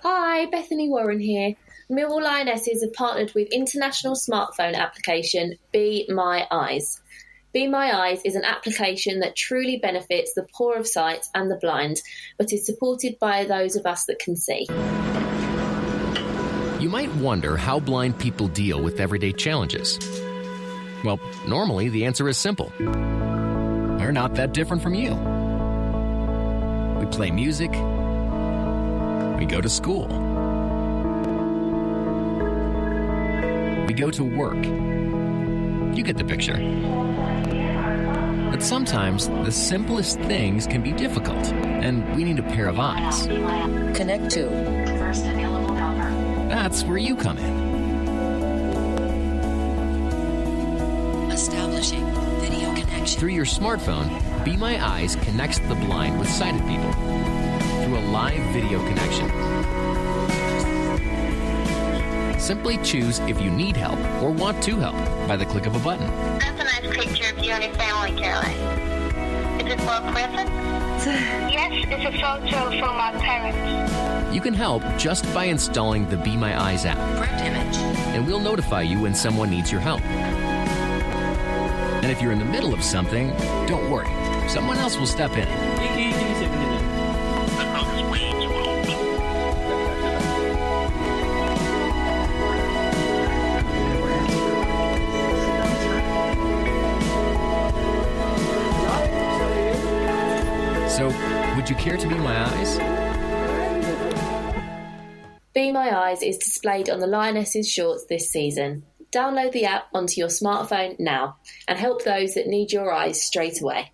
Hi, Bethany Warren here. Millwall Lionesses have partnered with international smartphone application Be My Eyes. Be My Eyes is an application that truly benefits the poor of sight and the blind, but is supported by those of us that can see. You might wonder how blind people deal with everyday challenges. Well, normally the answer is simple. We're not that different from you. We play music. We go to school. We go to work. You get the picture. But sometimes the simplest things can be difficult, and we need a pair of eyes. Connect to first available helper. That's where you come in. Through your smartphone, Be My Eyes connects the blind with sighted people through a live video connection. Simply choose if you need help or want to help by the click of a button. That's a nice picture of you and your family, Caroline. Is it for a present? Yes, it's a photo from my parents. You can help just by installing the Be My Eyes app. Print image. And we'll notify you when someone needs your help. And if you're in the middle of something, don't worry. Someone else will step in. So, would you care to be my eyes? Be My Eyes is displayed on the Lionesses shorts this season. Download the app onto your smartphone now and help those that need your eyes straight away.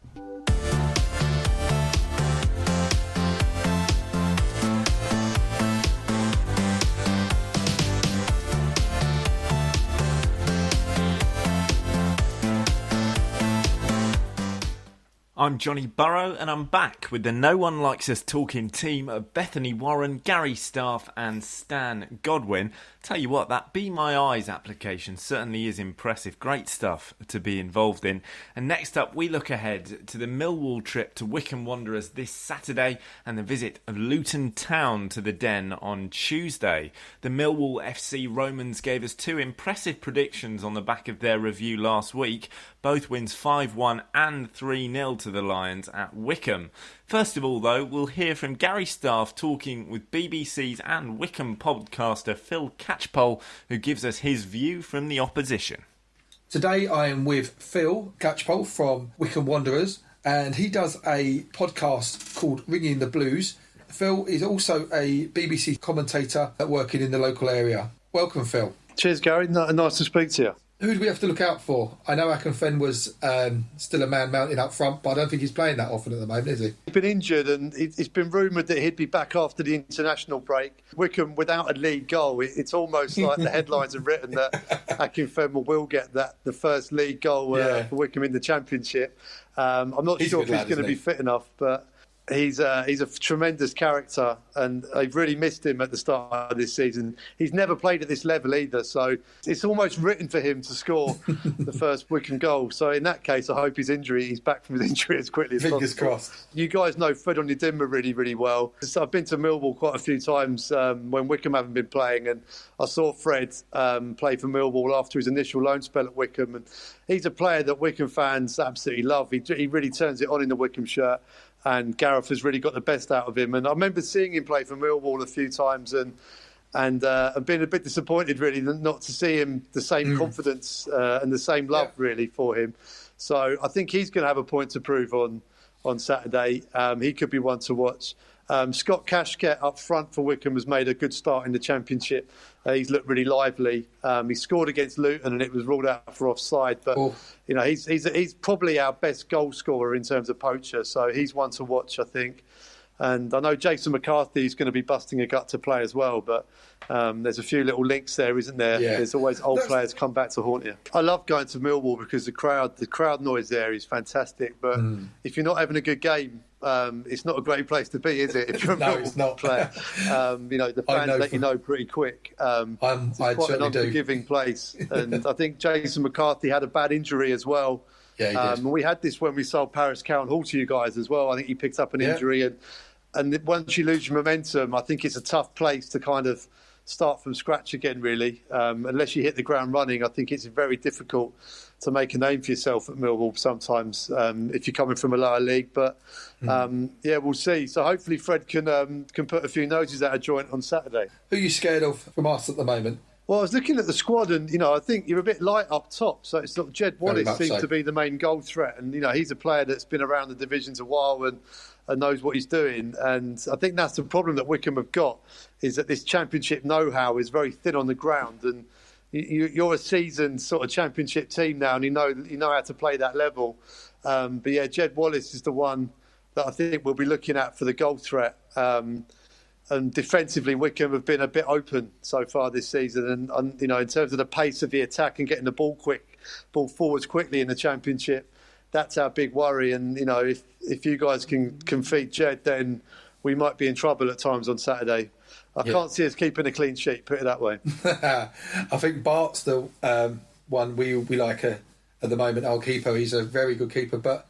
I'm Johnny Burrow and I'm back with the No One Likes Us Talking team of Bethany Warren, Gary Staff and Stan Godwin. Tell you what, that Be My Eyes application certainly is impressive. Great stuff to be involved in. And next up, we look ahead to the Millwall trip to Wycombe Wanderers this Saturday and the visit of Luton Town to the Den on Tuesday. The Millwall FC Romans gave us two impressive predictions on the back of their review last week. Both wins 5-1 and 3-0 to the Lions at Wycombe. First of all, though, we'll hear from Gary Staff talking with BBC's and Wycombe podcaster Phil Catchpole, who gives us his view from the opposition. Today I am with Phil Catchpole from Wycombe Wanderers, and he does a podcast called Ringing the Blues. Phil is also a BBC commentator working in the local area. Welcome, Phil. Cheers, Gary. Nice to speak to you. Who do we have to look out for? I know Akinfen was still a man mounted up front, but I don't think he's playing that often at the moment, is he? He's been injured, and it's been rumoured that he'd be back after the international break. Wycombe without a league goal, it's almost like the headlines have written that Akinfen will get the first league goal for Wycombe in the Championship. I'm not sure if he's going to be fit enough, but he's a tremendous character, and they've really missed him at the start of this season. He's never played at this level either, so it's almost written for him to score the first Wycombe goal. So in that case, I hope he's back from his injury as quickly as possible. Fingers crossed. You guys know Fred Onyedinma really, really well. I've been to Millwall quite a few times when Wycombe haven't been playing, and I saw Fred play for Millwall after his initial loan spell at Wycombe, and he's a player that Wycombe fans absolutely love. He really turns it on in the Wycombe shirt. And Gareth has really got the best out of him. And I remember seeing him play for Millwall a few times and being a bit disappointed, really, not to see him the same confidence and the same love, really, for him. So I think he's going to have a point to prove on Saturday. He could be one to watch. Scott Cashket up front for Wycombe has made a good start in the Championship. He's looked really lively. He scored against Luton and it was ruled out for offside. But you know, he's probably our best goal scorer in terms of poacher. So he's one to watch, I think. And I know Jason McCarthy is going to the gut to play as well. But there's a few little links there, isn't there? Yeah. There's always old players come back to haunt you. I love going to Millwall because the crowd noise there is fantastic. But if you're not having a good game, it's not a great place to be, is it? If you're a Millwall player, you know, the fans let you know pretty quick. It's quite an unforgiving place, and I think Jason McCarthy had a bad injury as well. Yeah, he did. And we had this when we sold Paris Cowan Hall to you guys as well. I think he picked up an injury, and once you lose your momentum, I think it's a tough place to kind of start from scratch again, really. Unless you hit the ground running, I think it's very difficult to make a name for yourself at Millwall sometimes if you're coming from a lower league. But yeah, we'll see. So hopefully Fred can put a few noses out of joint on Saturday. Who are you scared of from us at the moment? Well, I was looking at the squad, and you know, I think you're a bit light up top. So it's not Jed Wallace seems to be the main goal threat, and you know, he's a player that's been around the divisions a while and knows what he's doing. And I think that's the problem that Wycombe have got, is that this Championship know-how is very thin on the ground, and you're a seasoned sort of Championship team now, and you know how to play that level. But yeah, Jed Wallace is the one that I think we'll be looking at for the goal threat. And defensively, Wycombe have been a bit open so far this season. And you know, in terms of the pace of the attack and getting the ball forwards quickly in the Championship, that's our big worry. And, if you guys can feed Jed, then we might be in trouble at times on Saturday. I can't see us keeping a clean sheet, put it that way. I think Bart's the one we like at the moment, our keeper. He's a very good keeper, but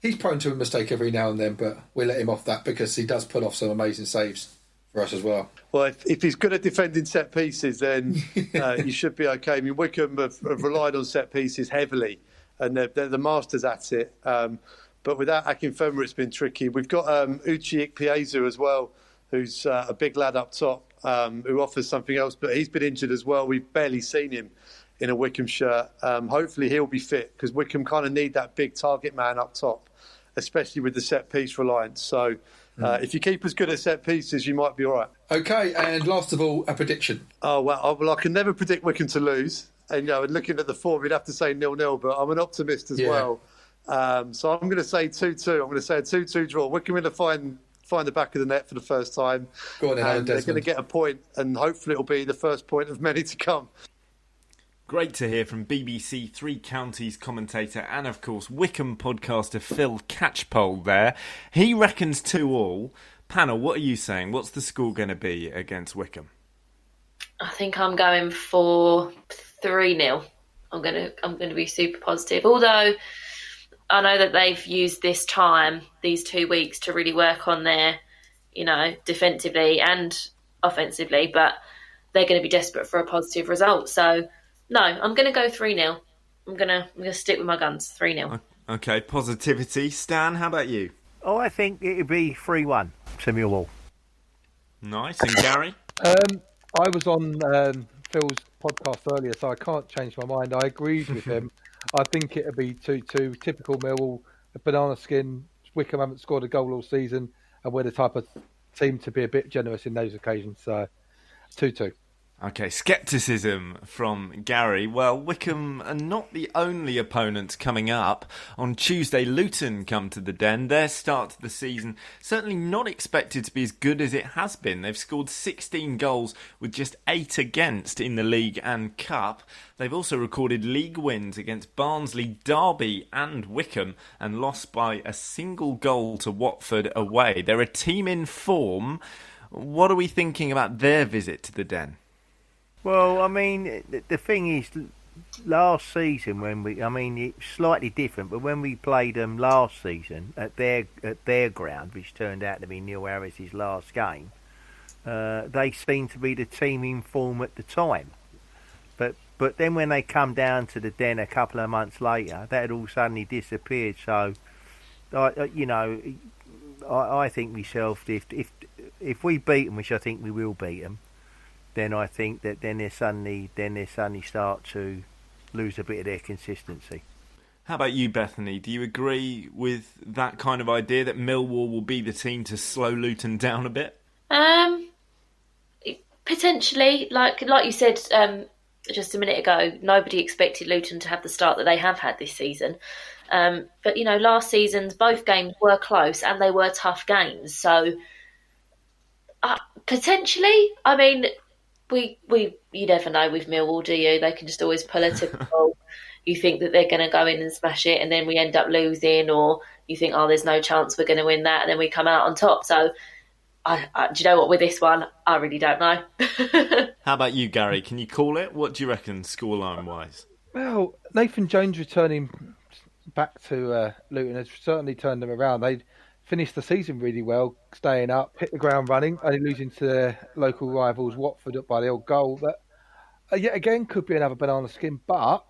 he's prone to a mistake every now and then, but we let him off that because he does pull off some amazing saves for us as well. Well, if he's good at defending set pieces, then you should be okay. I mean, Wickham have relied on set pieces heavily, and they're the masters at it. But without Akinfenwa, it's been tricky. We've got Uche Ikpeazu as well, who's a big lad up top, who offers something else, but he's been injured as well. We've barely seen him in a Wickham shirt. Hopefully he'll be fit, because Wickham kind of need that big target man up top, especially with the set-piece reliance. So if you keep as good at set-pieces, you might be all right. OK, and last of all, a prediction. Oh, well, I can never predict Wickham to lose. And, and looking at the form, you'd have to say 0-0, but I'm an optimist as well. So I'm going to say 2-2. I'm going to say a 2-2 draw. Wickham going to find the back of the net for the first time. Go on, and they're going to get a point, and hopefully it'll be the first point of many to come. Great to hear from BBC Three Counties commentator and, of course, Wickham podcaster Phil Catchpole there. He reckons 2-2. Panel, what are you saying? What's the score going to be against Wickham? I think I'm going for 3-0. I'm going to be super positive. Although I know that they've used these 2 weeks, to really work on their, defensively and offensively, but they're going to be desperate for a positive result. So, no, I'm going to go 3-0. I'm going to stick with my guns, 3-0. Okay, positivity. Stan, how about you? Oh, I think it'd be 3-1 to Millwall. Nice. And Gary? I was on Phil's podcast earlier, so I can't change my mind. I agreed with him. I think it'll be 2-2. Typical Millwall, a banana skin. Wickham haven't scored a goal all season, and we're the type of team to be a bit generous in those occasions. So, 2-2. Okay, scepticism from Gary. Well, Wickham are not the only opponents coming up. On Tuesday, Luton come to the Den. Their start to the season certainly not expected to be as good as it has been. They've scored 16 goals with just 8 against in the league and cup. They've also recorded league wins against Barnsley, Derby and Wickham, and lost by a single goal to Watford away. They're a team in form. What are we thinking about their visit to the Den? Well, I mean, the thing is, last season it's slightly different, but when we played them last season at their ground, which turned out to be Neil Harris's last game, they seemed to be the team in form at the time. But then when they come down to the Den a couple of months later, that had all suddenly disappeared. So, I think myself, if we beat them, which I think we will beat them, then I think that then they suddenly start to lose a bit of their consistency. How about you, Bethany? Do you agree with that kind of idea that Millwall will be the team to slow Luton down a bit? Potentially, like you said just a minute ago, nobody expected Luton to have the start that they have had this season. But last season's both games were close and they were tough games. So potentially, I mean, you never know with Millwall, do you? They can just always pull a typical. You think that they're going to go in and smash it, and then we end up losing, or you think, oh, there's no chance we're going to win that, and then we come out on top. So, do you know what? With this one, I really don't know. How about you, Gary? Can you call it? What do you reckon, scoreline wise? Well, Nathan Jones returning back to Luton has certainly turned them around. They finished the season really well, staying up, hit the ground running, only losing to their local rivals Watford up by the old goal. But yet again, could be another banana skin. But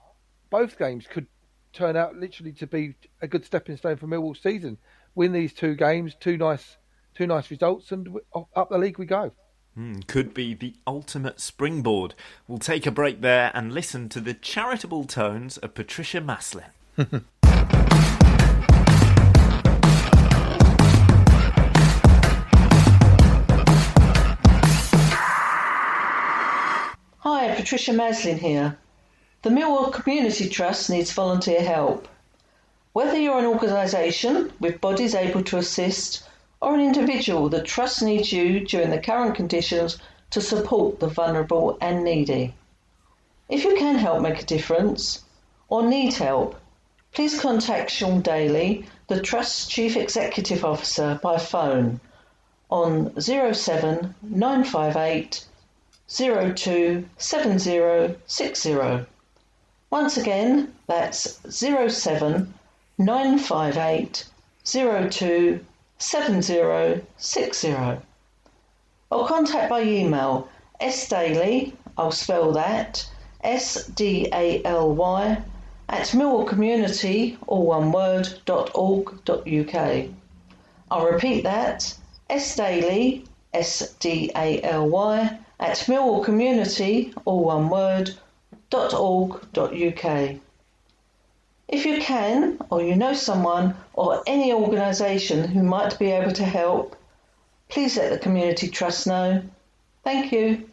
both games could turn out literally to be a good stepping stone for Millwall's season. Win these 2 games, two nice results, and up the league we go. Could be the ultimate springboard. We'll take a break there and listen to the charitable tones of Patricia Maslin. Hi, Patricia Maslin here. The Millwall Community Trust needs volunteer help. Whether you're an organisation with bodies able to assist or an individual, the Trust needs you during the current conditions to support the vulnerable and needy. If you can help make a difference or need help, please contact Sean Daly, the Trust's Chief Executive Officer, by phone on 07 958 02 7060. Once again, that's 07 958 02 7060. Or contact by email sdaly, I'll spell that, SDALY, at millwallcommunity, all one word, .org.uk. I'll repeat that, sdaly, SDALY, at millwallcommunity, all one word, .org.uk. If you can, or you know someone or any organisation who might be able to help, please let the Community Trust know. Thank you.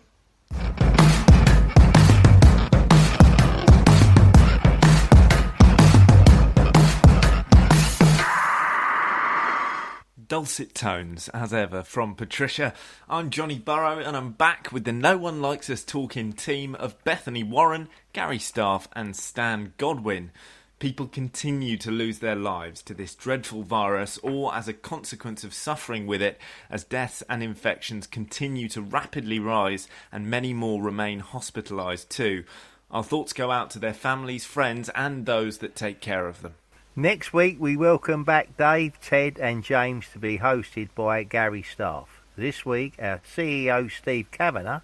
Dulcet tones, as ever, from Patricia. I'm Johnny Burrow, and I'm back with the No One Likes Us Talking team of Bethany Warren, Gary Staff and Stan Godwin. People continue to lose their lives to this dreadful virus, or as a consequence of suffering with it, as deaths and infections continue to rapidly rise and many more remain hospitalised too. Our thoughts go out to their families, friends and those that take care of them. Next week we welcome back Dave, Ted and James to be hosted by Gary Staff. This week our CEO Steve Kavanagh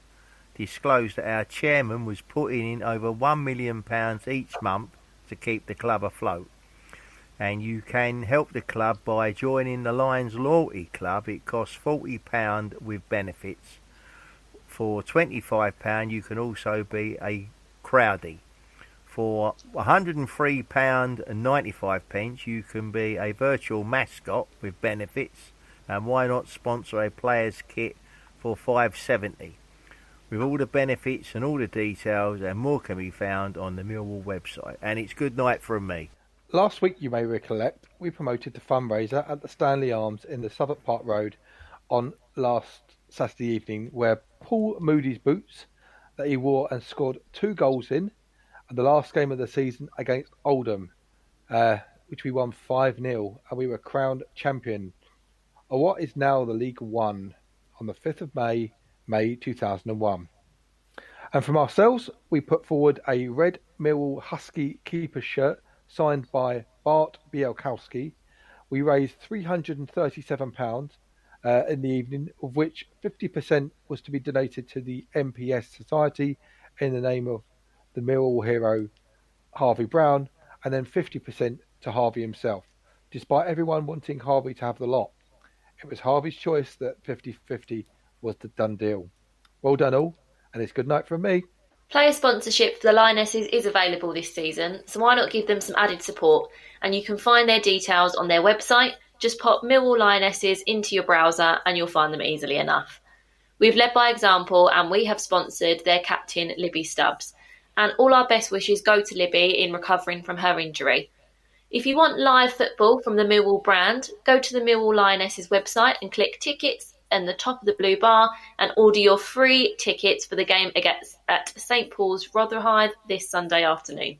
disclosed that our chairman was putting in over £1 million each month to keep the club afloat. And you can help the club by joining the Lions Loyalty Club. It costs £40 with benefits. For £25 you can also be a crowdie. For £103.95 you can be a virtual mascot with benefits, and why not sponsor a player's kit for $5.70? With all the benefits and all the details and more can be found on the Millwall website. And it's good night from me. Last week, you may recollect, we promoted the fundraiser at the Stanley Arms in the Southwark Park Road on last Saturday evening, where Paul Moody's boots that he wore and scored 2 goals in the last game of the season against Oldham, which we won 5-0, and we were crowned champion of what is now the League One on the 5th of May 2001. And from ourselves, we put forward a red Millwall Husky keeper shirt signed by Bart Bielkowski. We raised £337 in the evening, of which 50% was to be donated to the MPS Society in the name of the Millwall hero Harvey Brown, and then 50% to Harvey himself, despite everyone wanting Harvey to have the lot. It was Harvey's choice that 50-50 was the done deal. Well done all, and it's good night from me. Player sponsorship for the Lionesses is available this season, so why not give them some added support? And you can find their details on their website. Just pop Millwall Lionesses into your browser and you'll find them easily enough. We've led by example and we have sponsored their captain Libby Stubbs. And all our best wishes go to Libby in recovering from her injury. If you want live football from the Millwall brand, go to the Millwall Lionesses website and click tickets in the top of the blue bar and order your free tickets for the game against at St Paul's Rotherhithe this Sunday afternoon.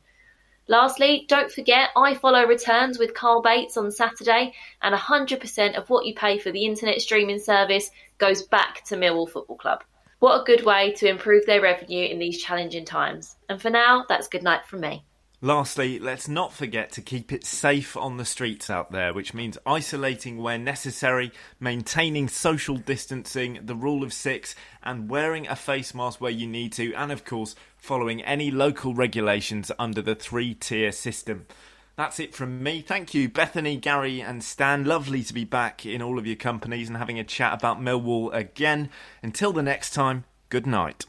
Lastly, don't forget I Follow returns with Carl Bates on Saturday, and 100% of what you pay for the internet streaming service goes back to Millwall Football Club. What a good way to improve their revenue in these challenging times. And for now, that's good night from me. Lastly, let's not forget to keep it safe on the streets out there, which means isolating where necessary, maintaining social distancing, the rule of 6, and wearing a face mask where you need to, and of course, following any local regulations under the 3-tier system. That's it from me. Thank you, Bethany, Gary and Stan. Lovely to be back in all of your companies and having a chat about Millwall again. Until the next time, good night.